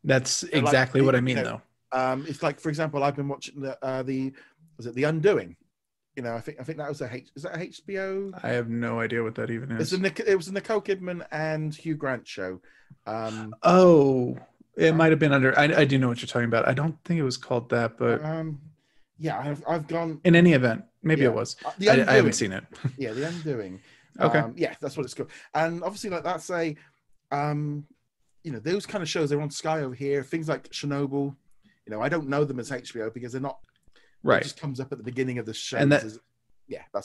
That's exactly what I mean, though. It's like, for example, I've been watching the The Undoing. I think that was is that a HBO? I have no idea what that even is. It was a Nicole Kidman and Hugh Grant show. It might have been under. I do know what you're talking about. I don't think it was called that, but I've gone. In any event, maybe it was. I haven't seen it. Yeah, The Undoing. Okay. That's what it's called. And obviously, like, that's a, those kind of shows, they're on Sky over here. Things like Chernobyl. I don't know them as HBO because they're not. Right. It just comes up at the beginning of the show. And that's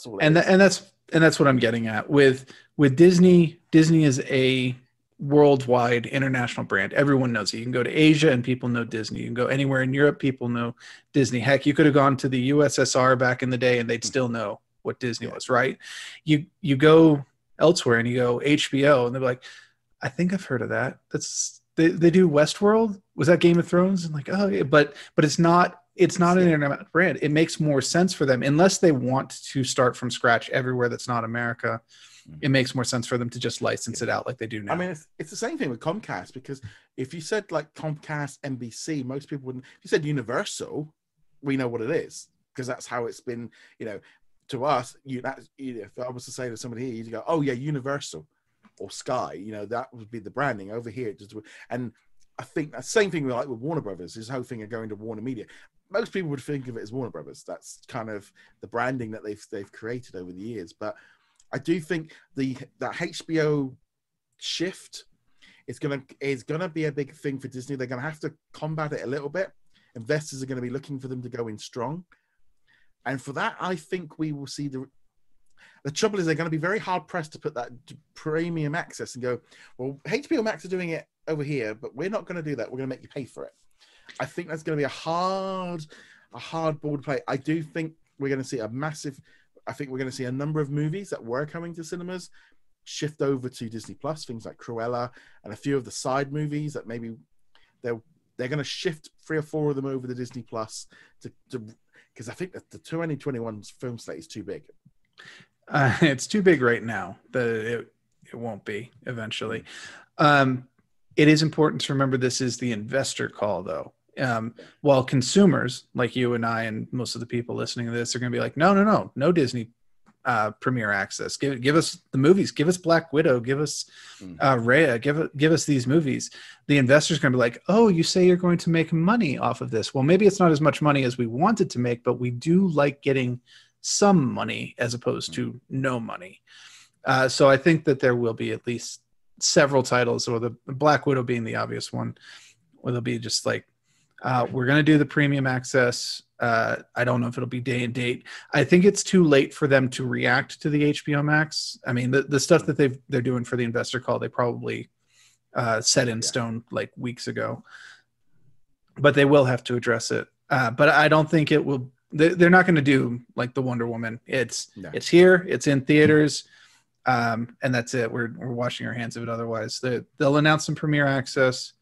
all. And that's what I'm getting at with Disney. Disney is a worldwide international brand. Everyone knows it. You can go to Asia and people know Disney. You can go anywhere in Europe, people know Disney. Heck, you could have gone to the USSR back in the day and they'd still know what Disney was, right? You go elsewhere and you go HBO and they're like, I think I've heard of that. They do Westworld. Was that Game of Thrones? And like, oh yeah, but it's not an internet brand. It makes more sense for them, unless they want to start from scratch everywhere that's not America. It makes more sense for them to just license it out like they do now. I mean, it's the same thing with Comcast, because if you said like Comcast, NBC, most people wouldn't. If you said Universal, we know what it is, because that's how it's been. To us, if I was to say to somebody here, you'd go, "Oh yeah, Universal or Sky." That would be the branding over here. And I think the same thing with Warner Brothers. This whole thing of going to Warner Media. Most people would think of it as Warner Brothers. That's kind of the branding that they've created over the years. But I do think that HBO shift is gonna be a big thing for Disney. They're gonna have to combat it a little bit. Investors are going to be looking for them to go in strong, and for that, I think we will see the trouble is they're going to be very hard pressed to put that premium access and go, well, HBO Max are doing it over here, but we're not going to do that. We're going to make you pay for it. I think that's going to be a hard ball to play. I do think we're going to see I think we're going to see a number of movies that were coming to cinemas shift over to Disney Plus, things like Cruella and a few of the side movies that maybe they're going to shift 3 or 4 of them over to Disney Plus to because I think that the 2021 film slate is too big. It's too big right now. It won't be eventually. It is important to remember this is the investor call, though. While consumers like you and I and most of the people listening to this are going to be like, no Disney premiere access. Give us the movies. Give us Black Widow. Give us Raya. Give us these movies. The investor's going to be like, oh, you say you're going to make money off of this. Well, maybe it's not as much money as we wanted to make, but we do like getting some money as opposed to no money. So I think that there will be at least several titles, or the Black Widow being the obvious one, where they'll be just like, we're going to do the premium access. I don't know if it'll be day and date. I think it's too late for them to react to the HBO Max. I mean, the stuff that they're doing for the investor call, they probably set in stone like weeks ago, but they will have to address it. But I don't think it will. They're not going to do like the Wonder Woman. It's here, it's in theaters, and that's it. We're washing our hands of it. Otherwise, they'll announce some premiere access,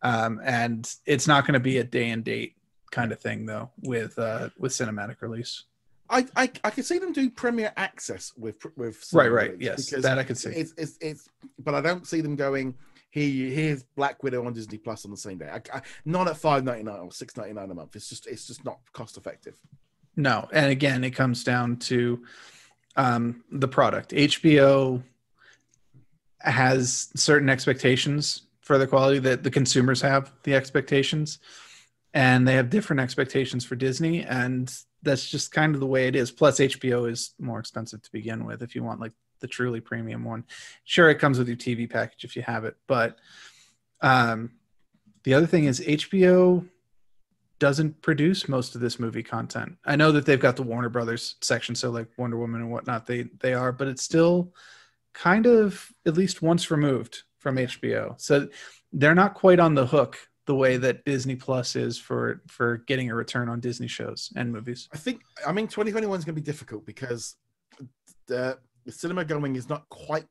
and it's not going to be a day and date kind of thing though with cinematic release. I can see them do premiere access with right. Yes, that I could see. It's but I don't see them going, here's Black Widow on Disney Plus on the same day. Not at $5.99 or $6.99 a month. It's just not cost effective. No, and again, it comes down to the product. HBO has certain expectations for the quality that the consumers have the expectations, and they have different expectations for Disney, and that's just kind of the way it is. Plus, HBO is more expensive to begin with if you want like the truly premium one. Sure, it comes with your TV package if you have it, but the other thing is HBO doesn't produce most of this movie content. I know that they've got the Warner Brothers section, so like Wonder Woman and whatnot, they are, but it's still kind of at least once removed from HBO. So they're not quite on the hook the way that Disney Plus is for getting a return on Disney shows and movies. I mean, 2021 is going to be difficult because the cinema going is not quite.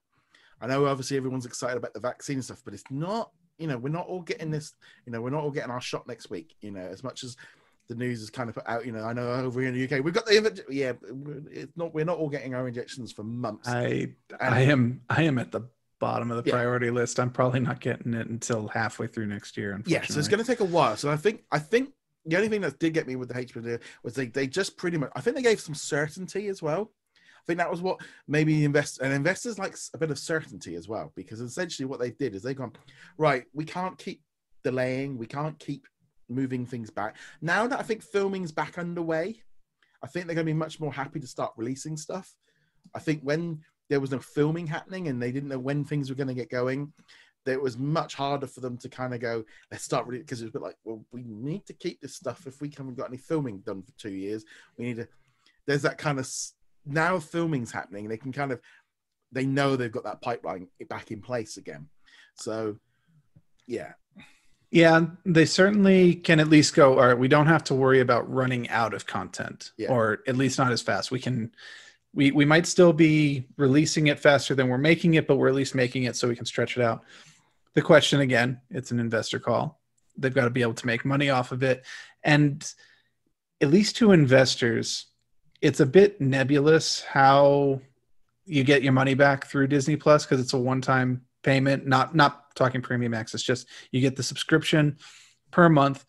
I know obviously everyone's excited about the vaccine and stuff, but it's not. We're not all getting this. We're not all getting our shot next week. As much as the news is kind of put out. I know over here in the UK we've got the. Yeah, it's not. We're not all getting our injections for months. I am at the bottom of the priority list. I'm probably not getting it until halfway through next year. Unfortunately. Yeah, so it's going to take a while. So I think the only thing that did get me with the HBO was they just pretty much. I think they gave some certainty as well. I think that was what maybe investors like a bit of certainty as well, because essentially what they did is they've gone, right, we can't keep delaying, we can't keep moving things back. Now that I think filming's back underway, I think they're going to be much more happy to start releasing stuff. I think when there was no filming happening and they didn't know when things were going to get going, it was much harder for them to kind of go, let's start really, because it was a bit like, well, we need to keep this stuff. If we haven't got any filming done for 2 years, we need to, there's that kind of, now filming's happening, they can kind of, they know they've got that pipeline back in place again. So, yeah. Yeah, they certainly can at least go, all right, we don't have to worry about running out of content, or at least not as fast. We might still be releasing it faster than we're making it, but we're at least making it so we can stretch it out. The question, again, it's an investor call. They've got to be able to make money off of it. And at least to investors, it's a bit nebulous how you get your money back through Disney Plus, because it's a one-time payment, not talking premium access, just you get the subscription per month.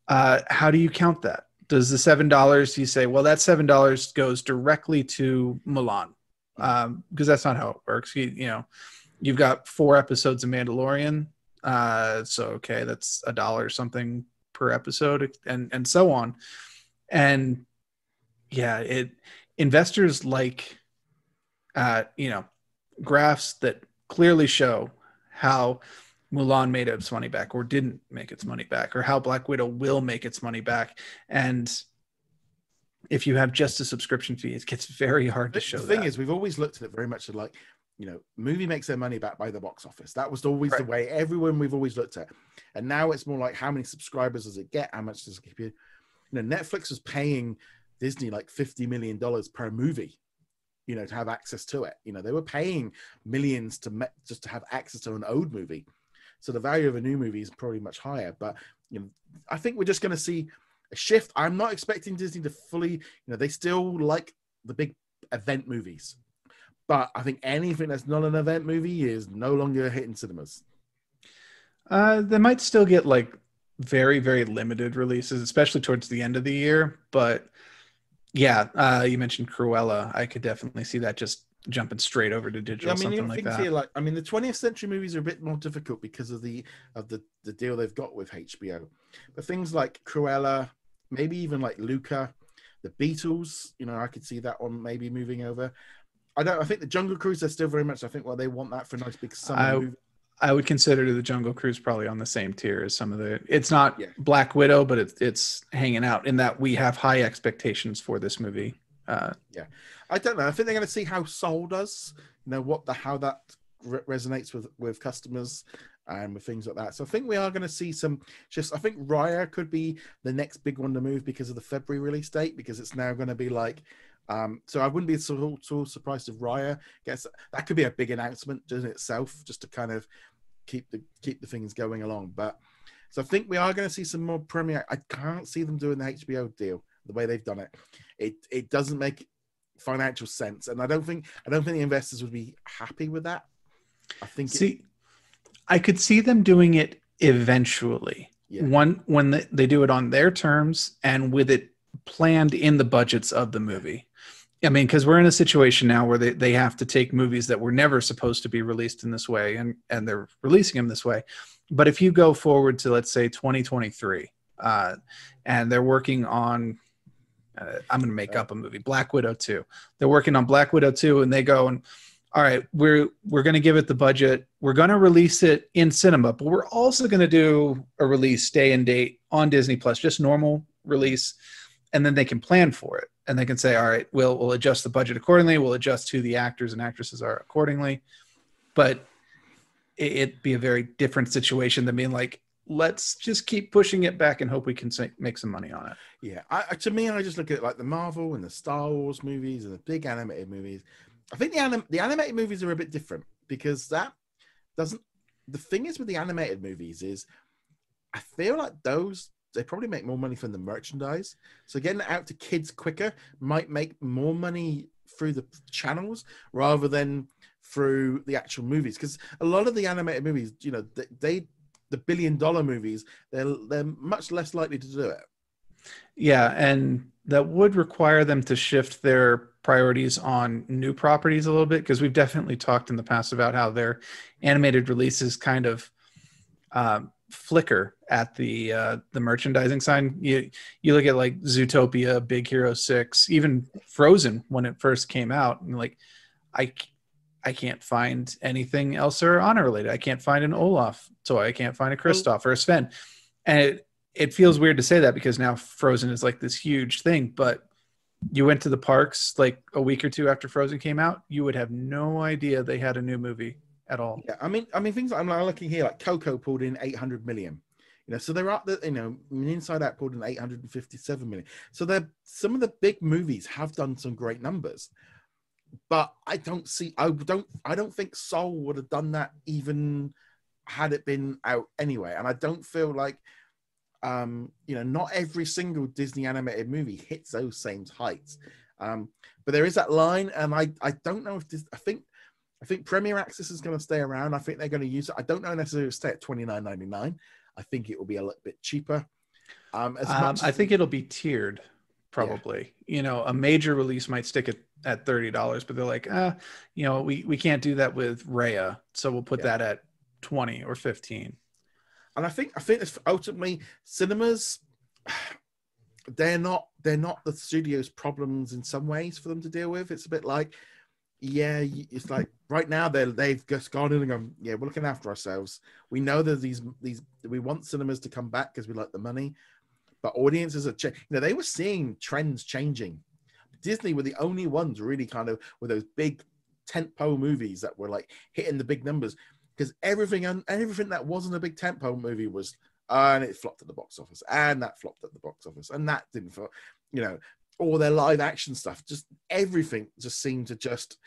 How do you count that? Does the $7, you say, well, that $7 goes directly to Mulan? Because that's not how it works. You've got 4 episodes of Mandalorian. So, okay, that's $1 or something per episode, and so on. And yeah, investors like, graphs that clearly show how Mulan made its money back or didn't make its money back, or how Black Widow will make its money back. And if you have just a subscription fee, it gets very hard to show The thing that. is, we've always looked at it very much like, movie makes their money back by the box office. That was always the way everyone we've always looked at. And now it's more like, how many subscribers does it get? How much does it keep you? Netflix was paying Disney like $50 million per movie, to have access to it. They were paying millions just to have access to an old movie. So the value of a new movie is probably much higher. But, I think we're just going to see a shift. I'm not expecting Disney to fully, they still like the big event movies. But I think anything that's not an event movie is no longer hitting cinemas. They might still get like very, very limited releases, especially towards the end of the year. But yeah, you mentioned Cruella. I could definitely see that just jumping straight over to digital, something like that. Here, the 20th century movies are a bit more difficult because of the deal they've got with HBO. But things like Cruella, maybe even like Luca, the Beatles, I could see that one maybe moving over. I think the Jungle Cruise are still very much, I think, they want that for a nice big summer movie. I would consider the Jungle Cruise probably on the same tier as some of the, it's not Black Widow, but it's hanging out in that we have high expectations for this movie. I don't know. I think they're going to see how Soul does, how that resonates with customers and with things like that. So I think we are going to see some I think Raya could be the next big one to move because of the February release date, because it's now going to be like, so I wouldn't be so surprised if Raya gets, that could be a big announcement in itself, just to kind of keep the things going along. But so I think we are going to see some more premiere. I can't see them doing the HBO deal the way they've done it. It doesn't make financial sense, and I don't think the investors would be happy with that. I think I could see them doing it eventually. When they do it on their terms and with it planned in the budgets of the movie. I mean, because we're in a situation now where they have to take movies that were never supposed to be released in this way, and they're releasing them this way. But if you go forward to, let's say, 2023, and they're working on, I'm going to make up a movie, Black Widow 2. They're working on Black Widow 2, and they go, and all right, we're going to give it the budget. We're going to release it in cinema, but we're also going to do a release day and date on Disney Plus, just normal release. And then they can plan for it, and they can say, all right, we'll adjust the budget accordingly. We'll adjust who the actors and actresses are accordingly. But it'd be a very different situation than being like, let's just keep pushing it back and hope we can make some money on it. Yeah. To me, I just look at like the Marvel and the Star Wars movies and the big animated movies. I think the animated movies are a bit different, because the thing is with the animated movies is I feel like they probably make more money from the merchandise. So getting it out to kids quicker might make more money through the channels rather than through the actual movies. Because a lot of the animated movies, the $1 billion movies, they're much less likely to do it. Yeah, and that would require them to shift their priorities on new properties a little bit, because we've definitely talked in the past about how their animated releases kind of flicker at the merchandising side. You look at like Zootopia, Big Hero 6, even Frozen when it first came out, and like I can't find anything else or Anna related. I can't find an Olaf toy. I can't find a Kristoff or a Sven. And it feels weird to say that, because now Frozen is like this huge thing, but you went to the parks like a week or two after Frozen came out, you would have no idea they had a new movie at all. Yeah, I mean things I'm looking here, like Coco pulled in 800 million. So they're up there, Inside Out pulled in 857 million. So some of the big movies have done some great numbers. But I don't think Soul would have done that even had it been out anyway. And I don't feel like not every single Disney animated movie hits those same heights. But there is that line, and I don't know if this, I think Premier Access is going to stay around. I think they're going to use it. I don't know necessarily stay at $29.99. I think it will be a little bit cheaper. I think it'll be tiered, probably. Yeah. A major release might stick at $30, but they're like, we can't do that with Raya, so we'll put that at 20 or 15. And I think it's ultimately cinemas. They're not the studio's problems in some ways for them to deal with. It's a bit like, it's like right now they've just gone in and gone, we're looking after ourselves. We know there's these we want cinemas to come back because we like the money, but audiences are, they were seeing trends changing. Disney were the only ones really kind of with those big tentpole movies that were like hitting the big numbers, because everything that wasn't a big tentpole movie was, and it flopped at the box office, and that flopped at the box office, and that didn't flop, all their live action stuff, just everything just seemed to just,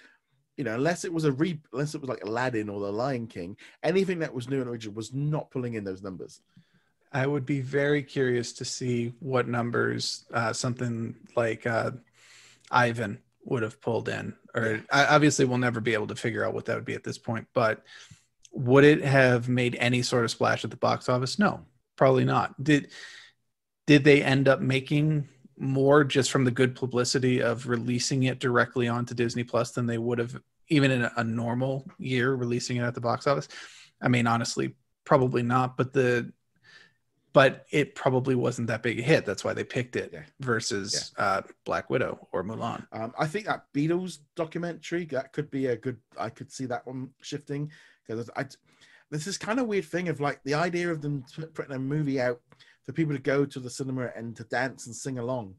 unless it was like Aladdin or The Lion King, anything that was new and original was not pulling in those numbers. I would be very curious to see what numbers something like Ivan would have pulled in, or obviously we'll never be able to figure out what that would be at this point, but would it have made any sort of splash at the box office? No, probably not. Did they end up making more just from the good publicity of releasing it directly onto Disney Plus than they would have even in a normal year releasing it at the box office? I mean, honestly, probably not, but it probably wasn't that big a hit. That's why they picked it versus Black Widow or Mulan. I think that Beatles documentary, that could be I could see that one shifting, because this is kind of weird thing of like the idea of them putting a movie out for people to go to the cinema and to dance and sing along.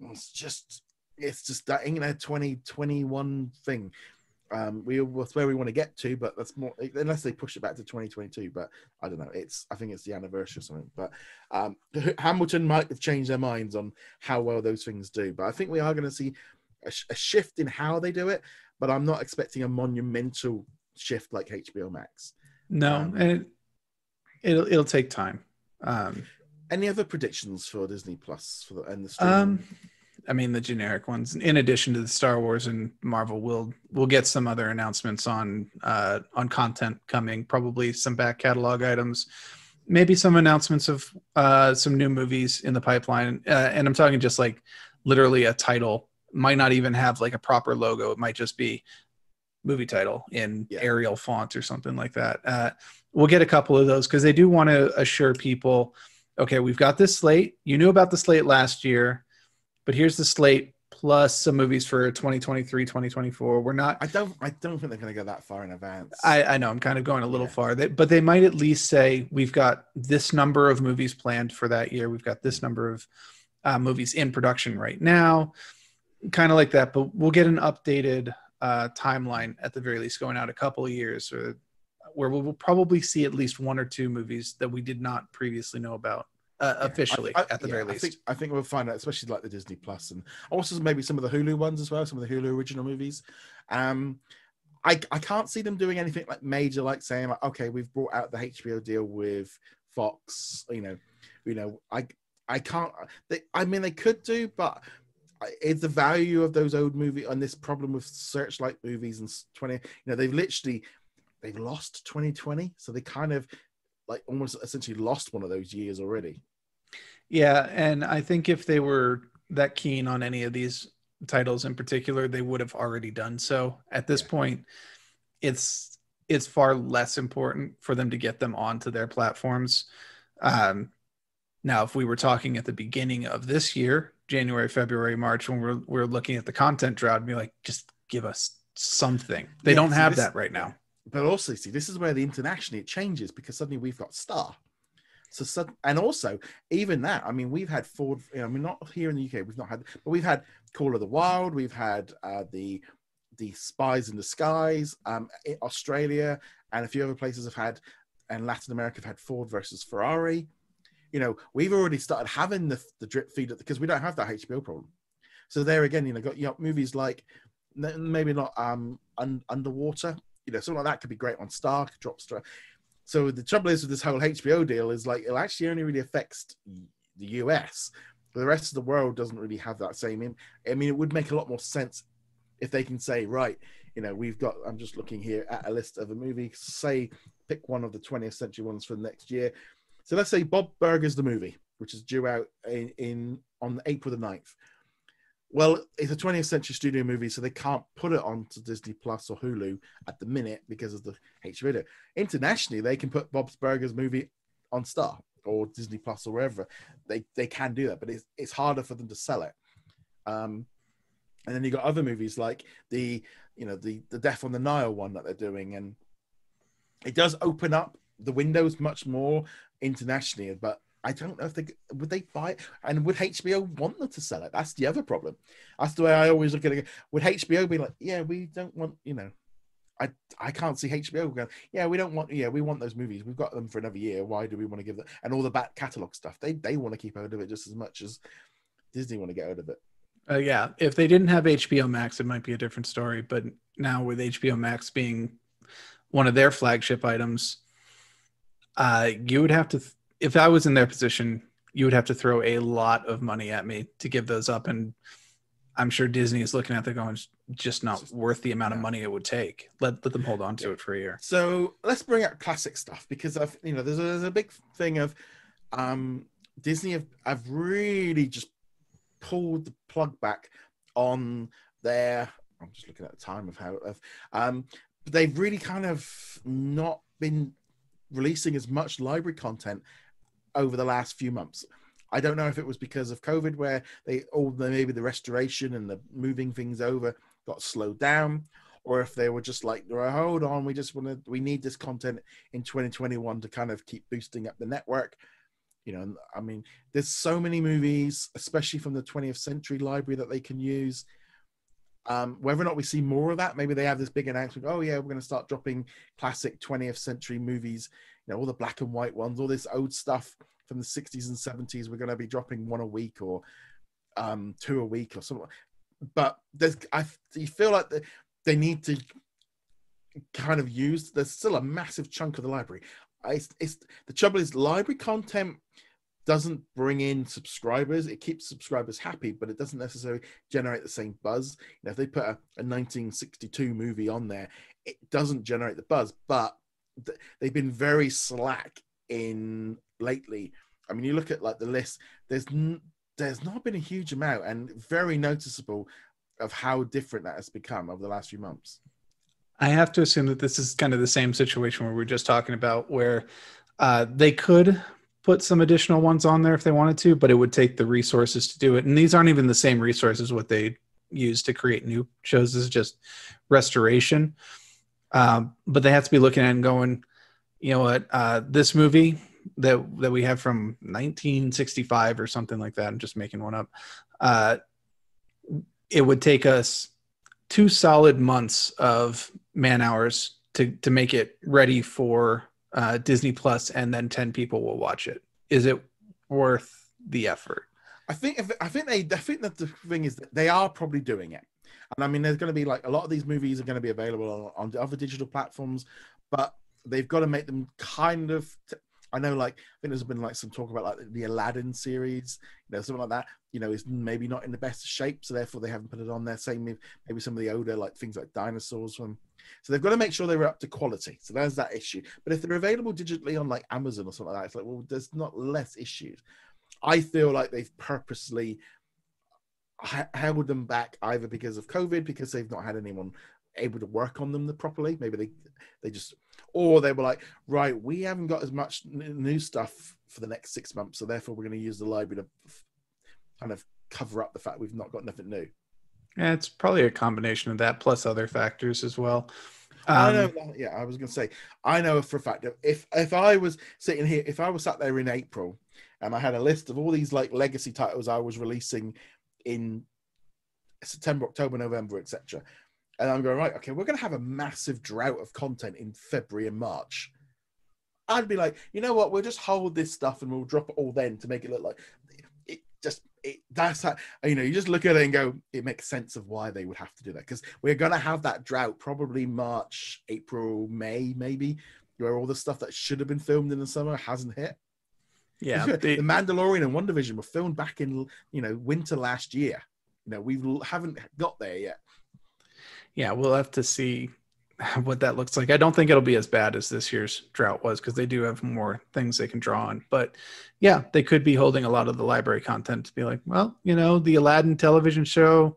It's just that 2021 thing. That's where we want to get to, but that's more, unless they push it back to 2022. But I don't know. I think it's the anniversary or something. But Hamilton might have changed their minds on how well those things do. But I think we are going to see a shift in how they do it. But I'm not expecting a monumental shift like HBO Max. No, and it'll take time. Any other predictions for Disney Plus and the streaming? I mean, the generic ones. In addition to the Star Wars and Marvel, we'll get some other announcements on content coming. Probably some back catalog items, maybe some announcements of some new movies in the pipeline. And I'm talking just like literally a title. Might not even have like a proper logo. It might just be movie title in Arial font or something like that. We'll get a couple of those because they do want to assure people, okay, we've got this slate. You knew about the slate last year, but here's the slate plus some movies for 2023, 2024. We're not. I don't think they're going to go that far in advance. I know I'm kind of going a little far, but they might at least say we've got this number of movies planned for that year. We've got this number of movies in production right now, kind of like that. But we'll get an updated timeline at the very least, going out a couple of years, where we'll probably see at least one or two movies that we did not previously know about. Officially, at the very least. I think we'll find out, especially like the Disney Plus and also maybe some of the Hulu ones as well, some of the Hulu original movies. I can't see them doing anything like major, like saying like, okay, we've brought out the HBO deal with Fox. I can't. They could do, but it's the value of those old movies and this problem with Searchlight movies and 20. They've lost 2020, so they kind of like almost essentially lost one of those years already. Yeah, and I think if they were that keen on any of these titles in particular, they would have already done so. At this point, it's far less important for them to get them onto their platforms. Now, if we were talking at the beginning of this year, January, February, March, when we're looking at the content drought, and be like, just give us something. They don't have that right now. But also, see, this is where the internationally it changes, because suddenly we've got Star. And also, even that, I mean, we've had Ford, not here in the UK, we've not had, but we've had Call of the Wild, we've had the Spies in Disguise, in Australia, and a few other places have had, and Latin America have had Ford versus Ferrari. We've already started having the drip feed because we don't have that HBO problem. So there again, got movies like, maybe not Underwater, something like that could be great on Star, drop Star. So the trouble is with this whole HBO deal is like, it actually only really affects the US. But the rest of the world doesn't really have that same. I mean, it would make a lot more sense if they can say, right, we've got, I'm just looking here at a list of a movie, say, pick one of the 20th century ones for the next year. So let's say Bob Burger's the movie, which is due out on April the 9th. Well, it's a 20th century studio movie, so they can't put it onto Disney Plus or Hulu at the minute because of the HBO deal. Internationally, they can put Bob's Burgers movie on Star or Disney Plus or wherever. They can do that, but it's harder for them to sell it. And then you got other movies like the Death on the Nile one that they're doing, and it does open up the windows much more internationally. But I don't know if would they buy it, and would HBO want them to sell it? That's the other problem. That's the way I always look at it. Would HBO be like, yeah, we don't want, I can't see HBO going, yeah, we don't want, we want those movies. We've got them for another year. Why do we want to give them, and all the back catalog stuff? They want to keep hold of it just as much as Disney want to get out of it. Yeah, if they didn't have HBO Max, it might be a different story. But now with HBO Max being one of their flagship items, you would have to, if I was in their position, you would have to throw a lot of money at me to give those up. And I'm sure Disney is looking at it going, just not worth the amount of money it would take. Let them hold on to it for a year. So let's bring up classic stuff, because there's a big thing of Disney have really just pulled the plug back on their, I'm just looking at the time of how they've really kind of not been releasing as much library content over the last few months. I don't know if it was because of COVID, where maybe the restoration and the moving things over got slowed down, or if they were just like, hold on, we need this content in 2021 to kind of keep boosting up the network. I mean, there's so many movies, especially from the 20th Century Library, that they can use. Whether or not we see more of that, maybe they have this big announcement, oh yeah, we're going to start dropping classic 20th century movies, all the black and white ones, all this old stuff from the 60s and 70s, we're going to be dropping one a week or 2 a week or something. But you feel like they need to kind of use, there's still a massive chunk of the library. The trouble is, library content doesn't bring in subscribers. It keeps subscribers happy, but it doesn't necessarily generate the same buzz. If they put a 1962 movie on there, it doesn't generate the buzz. But they've been very slack in lately. I mean, you look at like the list, there's not been a huge amount, and very noticeable of how different that has become over the last few months. I have to assume that this is kind of the same situation where we were just talking about, where they could put some additional ones on there if they wanted to, but it would take the resources to do it. And these aren't even the same resources what they use to create new shows. This is just restoration. But they have to be looking at it and going, you know what, this movie that we have from 1965 or something like that, I'm just making one up, it would take us 2 solid months of man hours to make it ready for Disney Plus, and then 10 people will watch it. Is it worth the effort? I think that the thing is that they are probably doing it. And I mean, there's going to be like a lot of these movies are going to be available on other digital platforms, but they've got to make them kind of, I know, like, I think there's been like some talk about like the Aladdin series, something like that, is maybe not in the best shape. So therefore they haven't put it on there. Same with maybe some of the older, like things like dinosaurs from. So they've got to make sure they're up to quality. So there's that issue. But if they're available digitally on like Amazon or something like that, it's like, well, there's not less issues. I feel like they've purposely held them back, either because of COVID, because they've not had anyone able to work on them properly. Maybe they just, or they were like, right, we haven't got as much new stuff for the next 6 months, so therefore we're going to use the library to kind of cover up the fact we've not got nothing new. Yeah, it's probably a combination of that plus other factors as well. I know. Yeah, I was going to say, I know for a fact that if I was sitting here, if I was sat there in April and I had a list of all these like legacy titles I was releasing in September, October, November, etc., and I'm going, right, okay, we're going to have a massive drought of content in February and March, I'd be like, you know what, we'll just hold this stuff and we'll drop it all then to make it look like that's how, you just look at it and go, it makes sense of why they would have to do that, because we're going to have that drought probably March, April, May, maybe, where all the stuff that should have been filmed in the summer hasn't hit. Yeah, the Mandalorian and WandaVision were filmed back in winter last year. We haven't got there yet. Yeah, we'll have to see what that looks like. I don't think it'll be as bad as this year's drought was, because they do have more things they can draw on. But yeah, they could be holding a lot of the library content to be like, well, the Aladdin television show,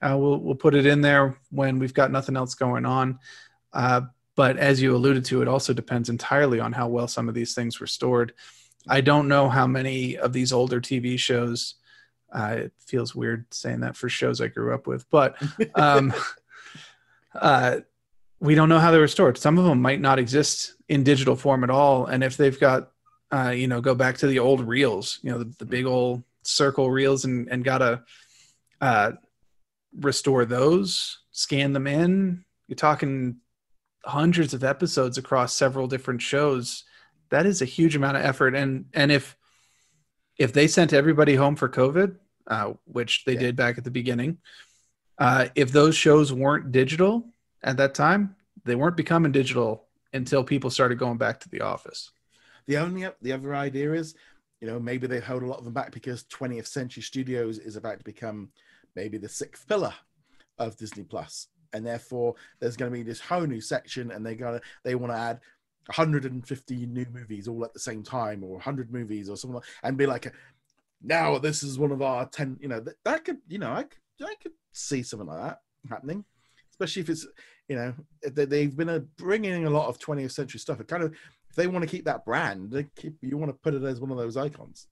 we'll put it in there when we've got nothing else going on. But as you alluded to, it also depends entirely on how well some of these things were stored. I don't know how many of these older TV shows, it feels weird saying that for shows I grew up with, but we don't know how they were stored. Some of them might not exist in digital form at all. And if they've got go back to the old reels, the big old circle reels, and gotta restore those, scan them in. You're talking hundreds of episodes across several different shows. That is a huge amount of effort. And if they sent everybody home for COVID, which they did back at the beginning, if those shows weren't digital at that time, they weren't becoming digital until people started going back to the office. The other idea is, maybe they hold a lot of them back because 20th Century Studios is about to become maybe the sixth pillar of Disney Plus, and therefore there's going to be this whole new section, and they want to add 150 new movies all at the same time, or 100 movies or something, and be like, now this is one of our 10. That could, I could see something like that happening, especially if it's, they've been bringing in a lot of 20th century stuff. It kind of, if they want to keep that brand, you want to put it as one of those icons.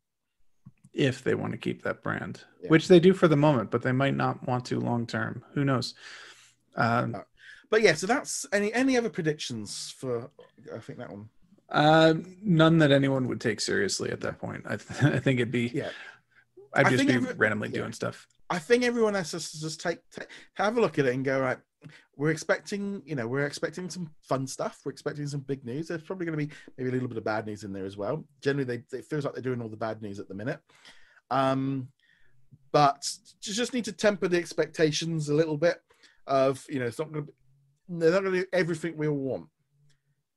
If they want to keep that brand, which they do for the moment, but they might not want to long term. Who knows? But yeah, so that's any other predictions for, I think that one. None that anyone would take seriously at that point. I think it'd be, I'd just be randomly doing stuff. I think everyone has to just have a look at it and go, right, we're expecting some fun stuff. We're expecting some big news. There's probably going to be maybe a little bit of bad news in there as well. Generally, it feels like they're doing all the bad news at the minute. But you just need to temper the expectations a little bit of, they're not going to do everything we all want,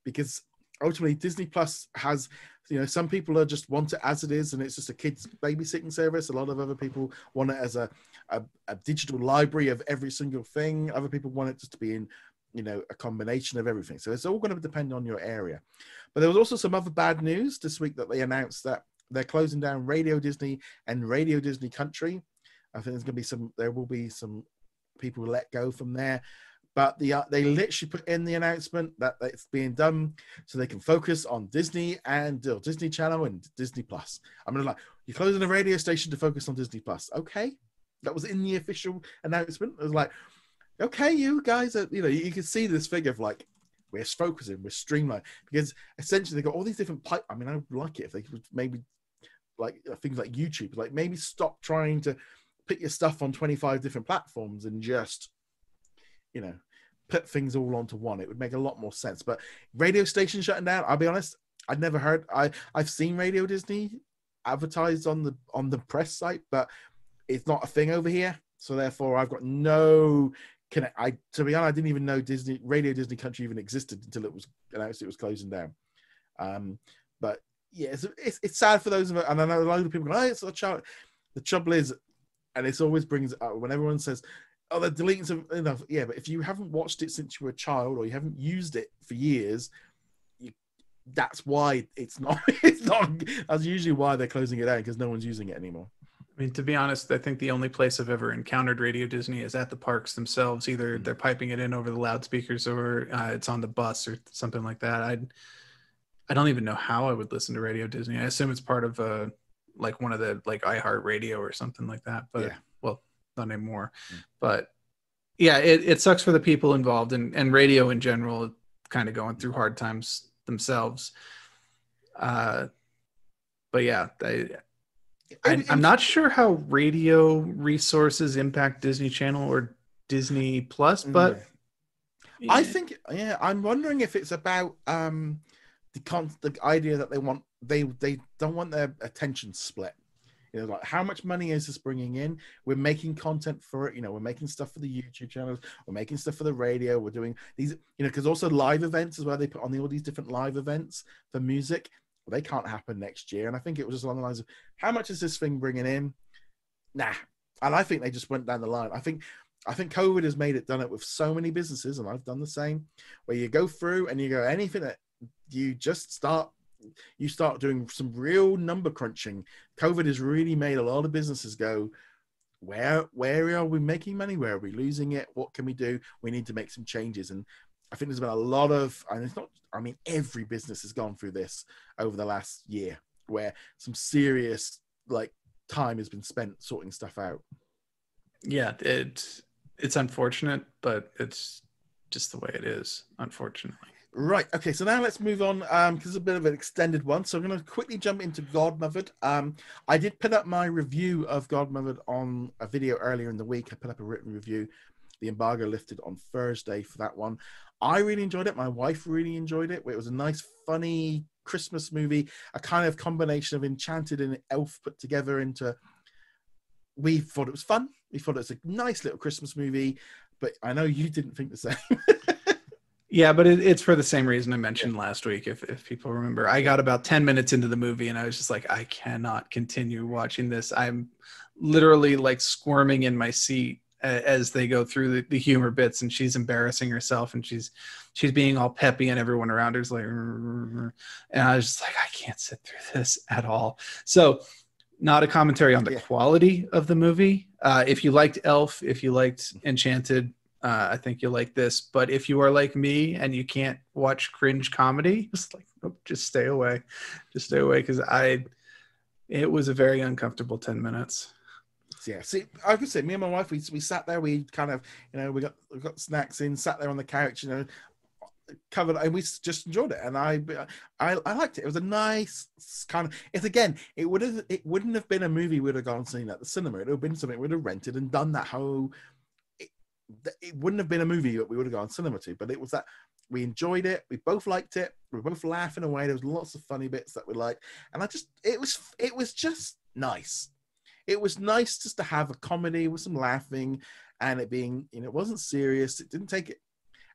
because ultimately Disney Plus has, some people just want it as it is, and it's just a kids babysitting service. A lot of other people want it as a digital library of every single thing. Other people want it just to be in, a combination of everything. So it's all going to depend on your area. But there was also some other bad news this week that they announced that they're closing down Radio Disney and Radio Disney Country. I think there will be some people let go from there. But they literally put in the announcement that it's being done so they can focus on Disney and Disney Channel and Disney Plus. I'm like, you're closing a radio station to focus on Disney Plus. Okay. That was in the official announcement. It was like, okay, you guys are, you can see this figure of like, we're focusing, we're streamlined, because essentially they've got all these different I would like it if they could maybe like things like YouTube, like maybe stop trying to put your stuff on 25 different platforms and just, put things all onto one. It would make a lot more sense. But radio station shutting down, I'll be honest, I'd never heard. I've seen Radio Disney advertised on the press site, but it's not a thing over here. So therefore, I've got no connect. To be honest, I didn't even know Radio Disney Country even existed until it was announced it was closing down. But yeah, it's sad for those of it, and I know a lot of people go, "Oh, it's a child." The trouble is, and it always brings it up when everyone says, "Oh, they're deleting some." Yeah, but if you haven't watched it since you were a child, or you haven't used it for years, that's why it's not. It's not. That's usually why they're closing it down, because no one's using it anymore. I mean, to be honest, I think the only place I've ever encountered Radio Disney is at the parks themselves. Either they're piping it in over the loudspeakers, or it's on the bus or something like that. I don't even know how I would listen to Radio Disney. I assume it's part of like one of the like iHeartRadio or something like that. But well, not anymore. But yeah, it sucks for the people involved, and radio in general, kind of going through hard times themselves. But yeah, I'm not sure how radio resources impact Disney Channel or Disney Plus, but I think, I'm wondering if it's about the idea that they don't want their attention split. Like, how much money is this bringing in? We're making content for it. We're making stuff for the YouTube channels. We're making stuff for the radio. We're doing these, because also live events as well. They put on all these different live events for music. They can't happen next year. And I think it was just along the lines of, how much is this thing bringing in? Nah. And I think they just went down the line. I think COVID has done it with so many businesses, and I've done the same, where you go through and you go, anything that you just start doing some real number crunching. COVID has really made a lot of businesses go, where are we making money? Where are we losing it? What can we do? We need to make some changes. And I think there's been a lot of, and it's not, every business has gone through this over the last year, where some serious time has been spent sorting stuff out. Yeah, it's unfortunate, but it's just the way it is, unfortunately. Right. Okay. So now let's move on because it's a bit of an extended one. So I'm going to quickly jump into Godmothered. I did put up my review of Godmothered on a video earlier in the week. I put up a written review. The embargo lifted on Thursday for that one. I really enjoyed it. My wife really enjoyed it. It was a nice, funny Christmas movie, a kind of combination of Enchanted and Elf put together into. We thought it was fun. We thought it was a nice little Christmas movie, but I know you didn't think the same. Yeah, but it's for the same reason I mentioned last week. If people remember, I got about 10 minutes into the movie and I was just like, I cannot continue watching this. I'm literally like squirming in my seat as they go through the humor bits, and she's embarrassing herself and she's being all peppy and everyone around her's like, and I was just like, I can't sit through this at all. So not a commentary on the quality of the movie. If you liked Elf, if you liked Enchanted, I think you'll like this. But if you are like me and you can't watch cringe comedy, just like, nope, just stay away. Just stay away, because it was a very uncomfortable 10 minutes. Yeah, see, I could say me and my wife, we sat there, we kind of, we got snacks in, sat there on the couch, covered, and we just enjoyed it, and I liked it. It was a nice kind of. It wouldn't have been a movie we'd have gone and seen at the cinema. It would have been something we'd have rented and done that whole. It wouldn't have been a movie that we would have gone cinema to, but it was that we enjoyed it. We both liked it. We were both laughing away. There was lots of funny bits that we liked, and it was just nice. It was nice just to have a comedy with some laughing, and it being, it wasn't serious. It didn't take it,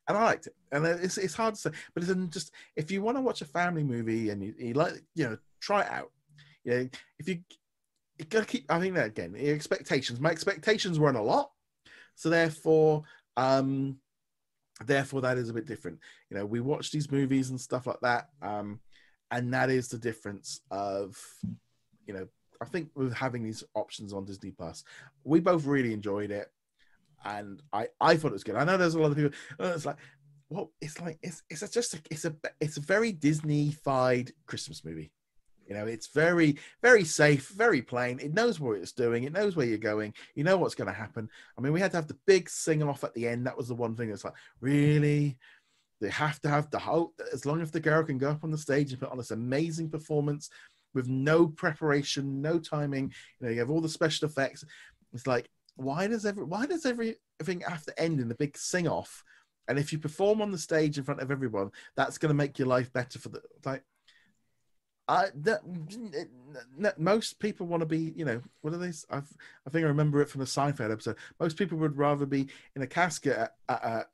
and I liked it. And it's hard to say, but it's just, if you want to watch a family movie and you like, try it out. If you gotta keep, I think that again, your expectations. My expectations weren't a lot. So therefore that is a bit different. We watch these movies and stuff like that. And that is the difference of, I think with having these options on Disney Plus, we both really enjoyed it. And I thought it was good. I know there's a lot of people, it's like, well, it's a very Disney-fied Christmas movie. It's very, very safe, very plain. It knows what it's doing. It knows where you're going. You know what's going to happen. I mean, we had to have the big sing-off at the end. That was the one thing that's like, really? They have to have the whole, as long as the girl can go up on the stage and put on this amazing performance with no preparation, no timing. You have all the special effects. It's like, why does everything have to end in the big sing-off? And if you perform on the stage in front of everyone, that's going to make your life better for the, like, most people want to be, what are they? I think I remember it from the Seinfeld episode. Most people would rather be in a casket at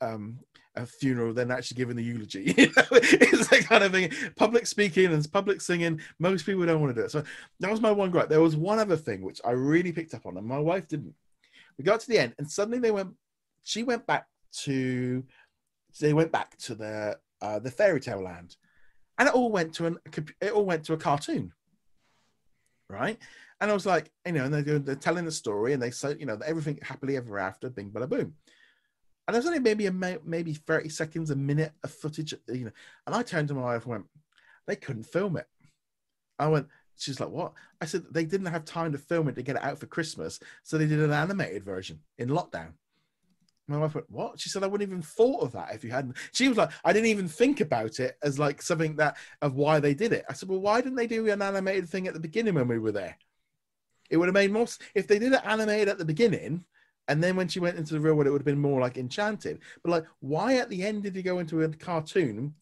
a funeral than actually giving the eulogy. It's that kind of thing. Public speaking and public singing, most people don't want to do it. So that was my one gripe. There was one other thing which I really picked up on, and my wife didn't. We got to the end, and suddenly they went back to the fairy tale land. And it all went to a cartoon, right? And I was like, and they're telling the story, and they say, everything happily ever after, bing, bada, boom. And there's only maybe 30 seconds, a minute of footage, And I turned to my wife and went, they couldn't film it. I went, she's like, what? I said, they didn't have time to film it to get it out for Christmas, so they did an animated version in lockdown. My wife went, what? She said, I wouldn't even thought of that if you hadn't. She was like, I didn't even think about it as like something of why they did it. I said, well, why didn't they do an animated thing at the beginning when we were there? It would have made more, if they did it animated at the beginning, and then when she went into the real world, it would have been more like Enchanted. But like, why at the end did you go into a cartoon?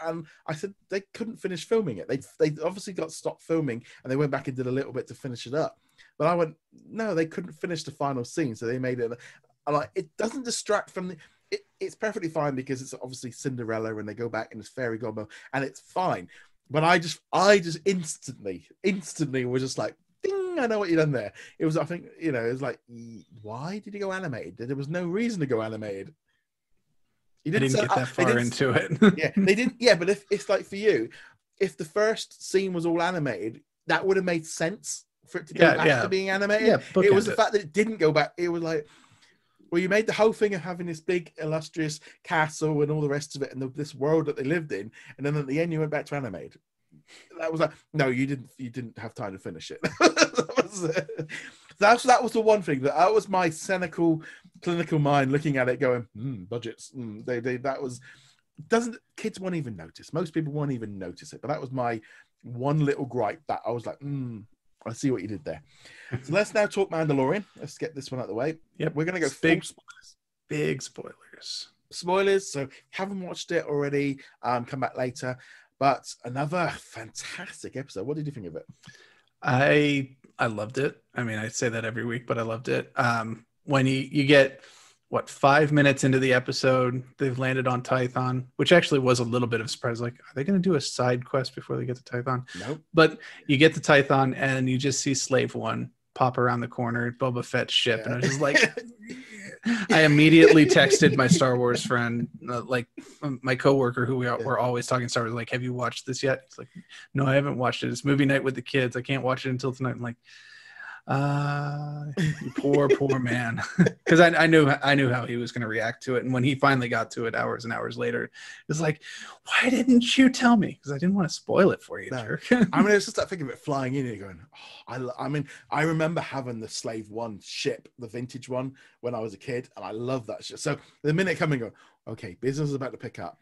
And I said, they couldn't finish filming it. They obviously got stopped filming, and they went back and did a little bit to finish it up. But I went, no, they couldn't finish the final scene, so they made it. Like, it doesn't distract from it's perfectly fine because it's obviously Cinderella and they go back and it's fairy godmother and it's fine. But I just instantly was just like, ding, I know what you done there. It was, I think, it was like, why did you go animated? There was no reason to go animated. I didn't get that far into it. Yeah, they didn't. Yeah, but if it's like for you, if the first scene was all animated, that would have made sense for it to go back to being animated. Yeah, it was the fact that it didn't go back. It was like, well, you made the whole thing of having this big illustrious castle and all the rest of it, and this world that they lived in, and then at the end you went back to animated. That was like, no, you didn't have time to finish it. That was the one thing that was my cynical, clinical mind looking at it, going, budgets. That was kids won't even notice. Most people won't even notice it. But that was my one little gripe that I was like, I see what you did there. So let's now talk Mandalorian. Let's get this one out of the way. Yep. We're going to go big full spoilers. Big spoilers. Spoilers. So haven't watched it already, come back later. But another fantastic episode. What did you think of it? I loved it. I mean, I say that every week, but I loved it. When you get 5 minutes into the episode, they've landed on Tython, which actually was a little bit of a surprise. Like, are they going to do a side quest before they get to Tython? Nope. But you get to Tython and you just see Slave One pop around the corner, Boba Fett's ship, and I was just like, I immediately texted my Star Wars friend, my coworker, who we're always talking Star Wars, like, have you watched this yet? He's like, no, I haven't watched it. It's movie night with the kids. I can't watch it until tonight. I'm like, you poor man. Because I knew how he was going to react to it, and when he finally got to it hours and hours later, it was like, why didn't you tell me? Because I didn't want to spoil it for you. No. Jerk. I mean, it's just that thing of it flying in and going, I remember having the Slave One ship, the vintage one, when I was a kid, and I love that ship. So the minute coming, go, okay, business is about to pick up,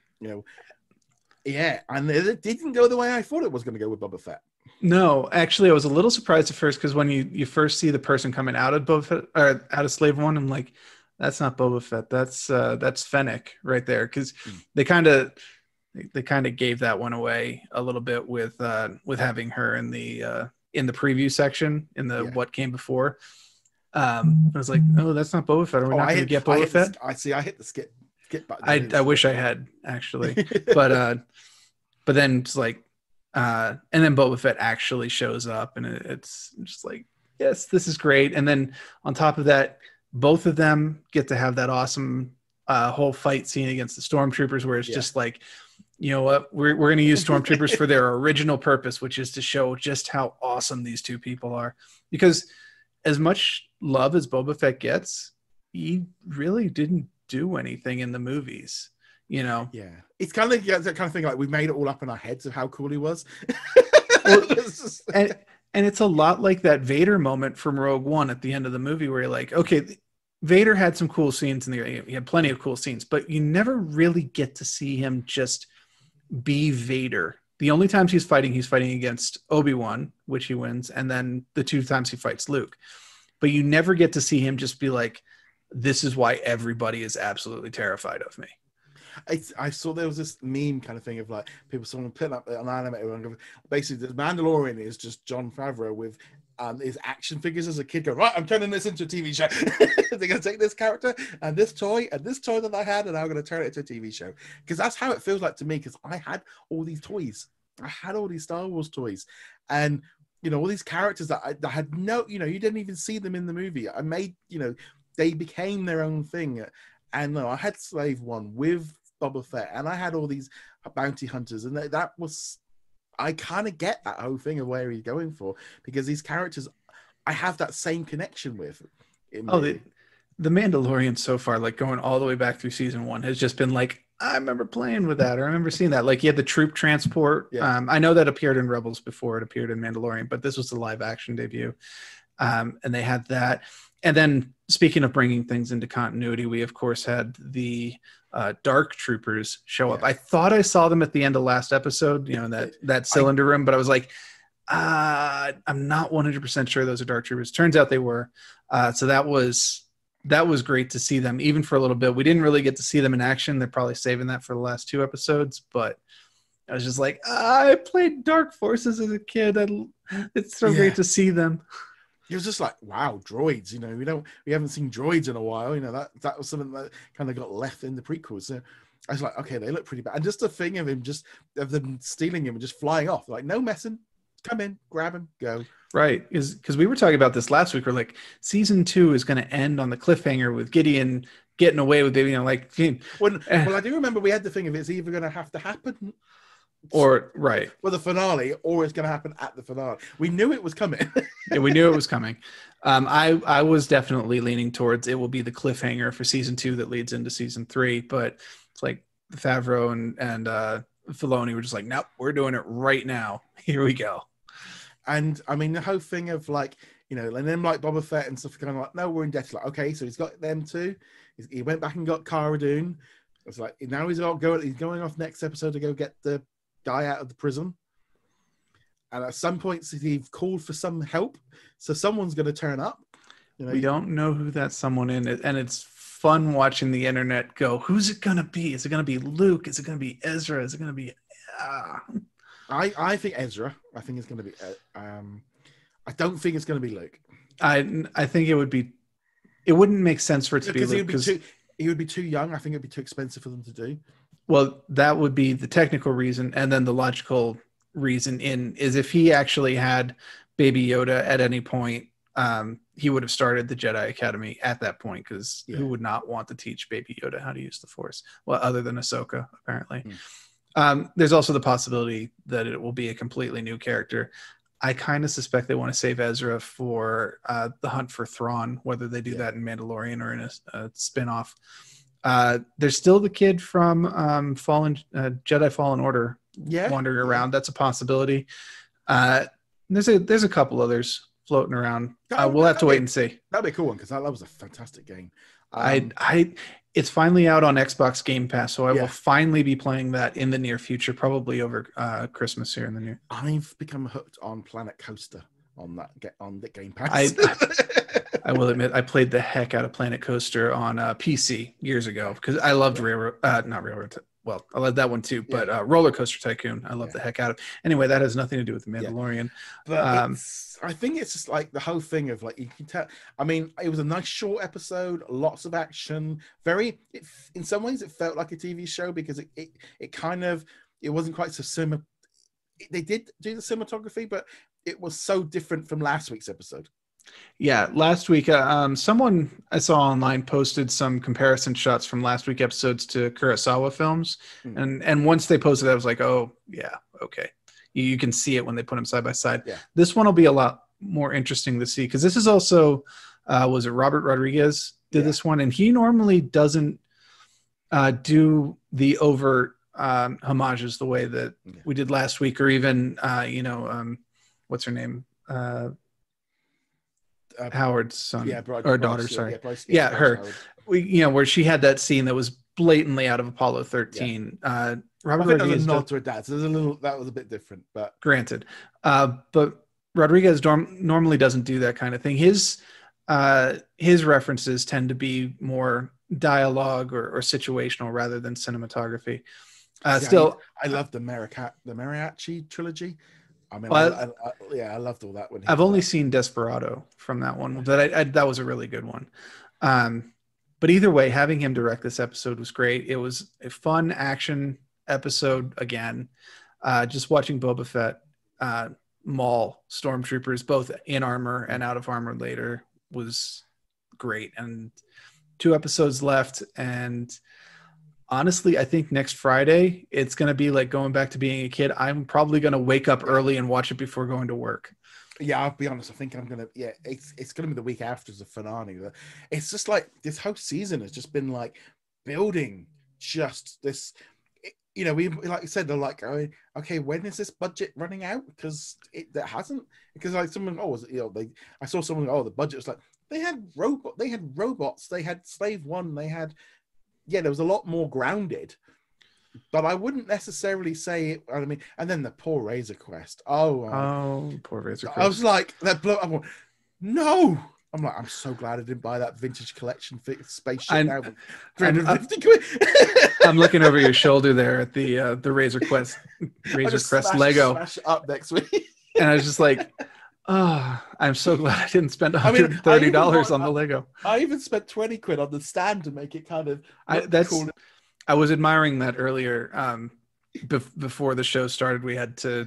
yeah, and it didn't go the way I thought it was going to go with Boba Fett. No, actually, I was a little surprised at first, because when you first see the person coming out of Boba Fett, or out of Slave One, I'm like, that's not Boba Fett. That's Fennec right there, because they kind of gave that one away a little bit with having her in the preview section in the what came before. I was like, oh, that's not Boba Fett. Are we not going to get Boba Fett? I hit the skip button. I wish I had, actually, but then it's like. And then Boba Fett actually shows up, and it's just like, yes, this is great. And then on top of that, both of them get to have that awesome whole fight scene against the stormtroopers, where it's just like, you know what, we're going to use stormtroopers for their original purpose, which is to show just how awesome these two people are. Because as much love as Boba Fett gets, he really didn't do anything in the movies. Yeah, it's kind of that kind of thing, like we made it all up in our heads of how cool he was. and it's a lot like that Vader moment from Rogue One at the end of the movie, where you're like, okay, Vader had some cool scenes, and he had plenty of cool scenes, but you never really get to see him just be Vader. The only times he's fighting against Obi-Wan, which he wins, and then the 2 times he fights Luke. But you never get to see him just be like, this is why everybody is absolutely terrified of me. I saw there was this meme kind of thing of like someone putting up an animated one. Basically, the Mandalorian is just Jon Favreau with his action figures as a kid going, right, I'm turning this into a TV show. They're going to take this character and this toy that I had, and I'm going to turn it into a TV show. Because that's how it feels like to me, because I had all these toys. I had all these Star Wars toys. And, all these characters that I had no, you didn't even see them in the movie. I made, they became their own thing. And I had Slave One with Boba Fett, and I had all these bounty hunters, and that was, I kind of get that whole thing of where he's going for, because these characters I have that same connection with. The Mandalorian so far, like going all the way back through season 1, has just been like, I remember playing with that. I remember seeing that. Like, he had the troop transport. Yeah. I know that appeared in Rebels before it appeared in Mandalorian, but this was the live action debut. And they had that. And then, speaking of bringing things into continuity, we of course had the Dark Troopers show up. I thought I saw them at the end of last episode, in that cylinder room, but I was like, I'm not 100% sure those are Dark Troopers. Turns out they were. So that was great to see them, even for a little bit. We didn't really get to see them in action. They're probably saving that for the last 2 episodes, but I was just like, I played Dark Forces as a kid. It's so great to see them. It was just like, wow, droids, we haven't seen droids in a while. That was something that kind of got left in the prequels. So I was like, okay, they look pretty bad. And just the thing of them stealing him and just flying off, like, no messing, come in, grab him, go. Right. Because we were talking about this last week. We're like, season 2 is going to end on the cliffhanger with Gideon getting away with it, Well, I do remember we had the thing of it's either going to have to happen or right for the finale, or it's going to happen at the finale. We knew it was coming. Yeah, we knew it was coming. I was definitely leaning towards it will be the cliffhanger for season 2 that leads into season 3, but it's like Favreau and Filoni were just like, nope, we're doing it right now. Here we go. And I mean, the whole thing of like, and then like Boba Fett and stuff, kind of like, no, we're in debt. Like, okay, so he's got them too. He went back and got Cara Dune. It's like now he's going off next episode to go get the guy out of the prison. And at some point, he's called for some help, so someone's going to turn up. You know, we don't know who that someone is, and it's fun watching the internet go, who's it going to be? Is it going to be Luke? Is it going to be Ezra? Is it going to be... I think Ezra. I think it's going to be... I don't think it's going to be Luke. I think it would be... It wouldn't make sense for it to be Luke. Because he would be too young. I think it would be too expensive for them to do. Well, that would be the technical reason, and then the logical reason is if he actually had Baby Yoda at any point, he would have started the Jedi Academy at that point, because who would not want to teach Baby Yoda how to use the Force? Well, other than Ahsoka, apparently. There's also the possibility that it will be a completely new character. I kind of suspect they want to save Ezra for the hunt for Thrawn, whether they do that in Mandalorian or in a spin-off. There's still the kid from Jedi Fallen Order wandering around. That's a possibility. There's a couple others floating around. We'll have to wait and see. That'd be a cool one, because that was a fantastic game. It's finally out on Xbox Game Pass, so I will finally be playing that in the near future, probably over Christmas here in the near. I've become hooked on Planet Coaster on the Game Pass. I will admit, I played the heck out of Planet Coaster on PC years ago, because I loved not Railroad. Well, I love that one too, but Roller Coaster Tycoon, I love the heck out of. Anyway, that has nothing to do with The Mandalorian. But I think it's just like the whole thing of like, you can tell. I mean, it was a nice short episode, lots of action. In some ways, it felt like a TV show, because it kind of, it wasn't quite so similar. They did do the cinematography, but it was so different from last week's episode. Yeah, last week, someone I saw online posted some comparison shots from last week episodes to Kurosawa films, and once they posted that, I was like, oh yeah, okay. You can see it when they put them side by side. Yeah. This one will be a lot more interesting to see, because this is also, was it Robert Rodriguez did this one, and he normally doesn't do the overt homages the way that we did last week, or even what's her name? Howard's son or daughter, sorry. Her. Where she had that scene that was blatantly out of Apollo 13. Robert Rodriguez nod to her dad, so that was a bit different, but granted. But Rodriguez normally doesn't do that kind of thing. His references tend to be more dialogue or situational rather than cinematography. I love the Mariachi trilogy. I mean, I loved all that one. I've only seen Desperado from that one, but that was a really good one. But either way, having him direct this episode was great. It was a fun action episode again. Just watching Boba Fett maul stormtroopers, both in armor and out of armor later, was great. And 2 episodes left, and honestly, I think next Friday, it's going to be like going back to being a kid. I'm probably going to wake up early and watch it before going to work. Yeah, I'll be honest. I think I'm going to, it's going to be the week after the finale. It's just like this whole season has just been like building just this, we, like I said, they're like, okay, when is this budget running out? Because that hasn't, because like someone, I saw someone, the budget was like, they had robots, they had Slave One, they had, there was a lot more grounded, but I wouldn't necessarily say it. I mean, and then the poor Razor Crest. Poor Razor Crest. I was like, that blew. I'm like, no. I'm like, I'm so glad I didn't buy that vintage collection spaceship now. I'm looking over your shoulder there at the Razor Crest Lego. Smash it up next week. And I was just like, I'm so glad I didn't spend $130 on the Lego. I even spent 20 quid on the stand to make it kind of cool. I was admiring that earlier. Before the show started, we had to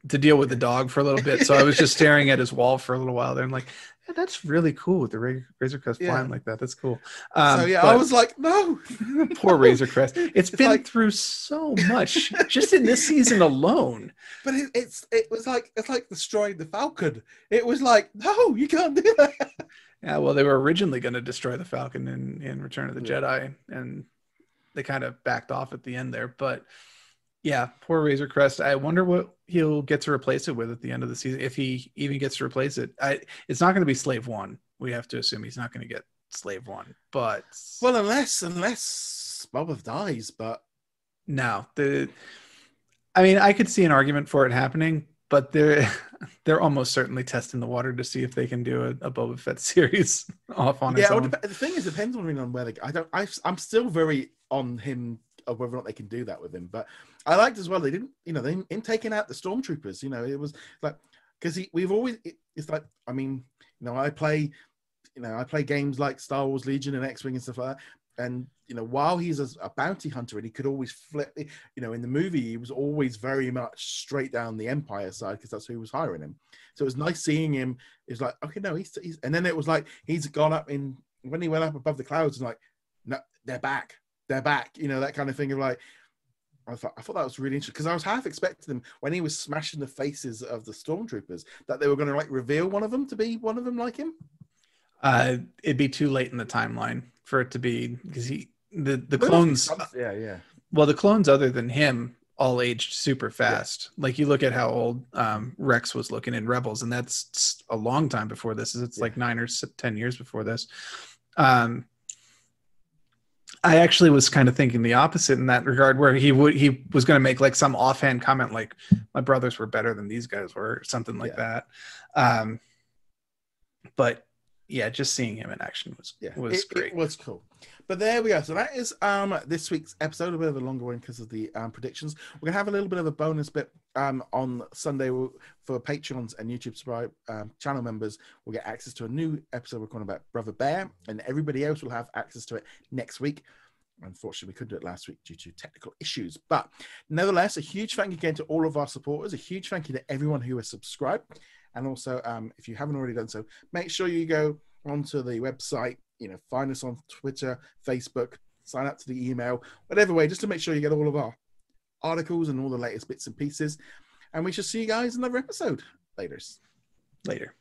deal with the dog for a little bit. So I was just staring at his wall for a little while there. I'm like, that's really cool with the Razor Crest flying like that. That's cool. I was like, no. Poor Razor Crest. It's been through so much just in this season alone. But it's like destroying the Falcon. It was like, no, you can't do that. Yeah, well, they were originally going to destroy the Falcon in Return of the Jedi, and they kind of backed off at the end there. But yeah, poor Razor Crest. I wonder what he'll get to replace it with at the end of the season, if he even gets to replace it. It's not going to be Slave One. We have to assume he's not going to get Slave One. But unless Boba dies, but No, I mean, I could see an argument for it happening, but they're almost certainly testing the water to see if they can do a Boba Fett series off on its own. The thing is, it depends on where I'm still very on him of whether or not they can do that with him. But I liked as well. They didn't, in taking out the stormtroopers. It was like because it's like I mean, I play games like Star Wars Legion and X-Wing and stuff like that. And while he's a bounty hunter and he could always flip, in the movie he was always very much straight down the Empire side because that's who was hiring him. So it was nice seeing him. It's like, okay, no, he's and then it was like he's gone up when he went up above the clouds and like, no, they're back, that kind of thing of like. I thought that was really interesting because I was half expecting them when he was smashing the faces of the stormtroopers that they were going to like reveal one of them to be one of them like him. It'd be too late in the timeline for it to be because the clones. Yeah. Well, the clones other than him all aged super fast. Yeah. Like you look at how old Rex was looking in Rebels, and that's a long time before this. It's like 9 or 10 years before this. I actually was kind of thinking the opposite in that regard, where he was going to make like some offhand comment like, "My brothers were better than these guys were," or something like that. But yeah, just seeing him in action was great. It was cool. But there we go. So that is this week's episode, a bit of a longer one because of the predictions. We're going to have a little bit of a bonus bit on Sunday for Patreons and YouTube subscribe channel members. We'll get access to a new episode we're calling about Brother Bear, and everybody else will have access to it next week. Unfortunately, we couldn't do it last week due to technical issues. But nevertheless, a huge thank you again to all of our supporters. A huge thank you to everyone who has subscribed. And also, if you haven't already done so, make sure you go onto the website, find us on Twitter, Facebook, sign up to the email, whatever way, just to make sure you get all of our articles and all the latest bits and pieces. And we shall see you guys in another episode. Later.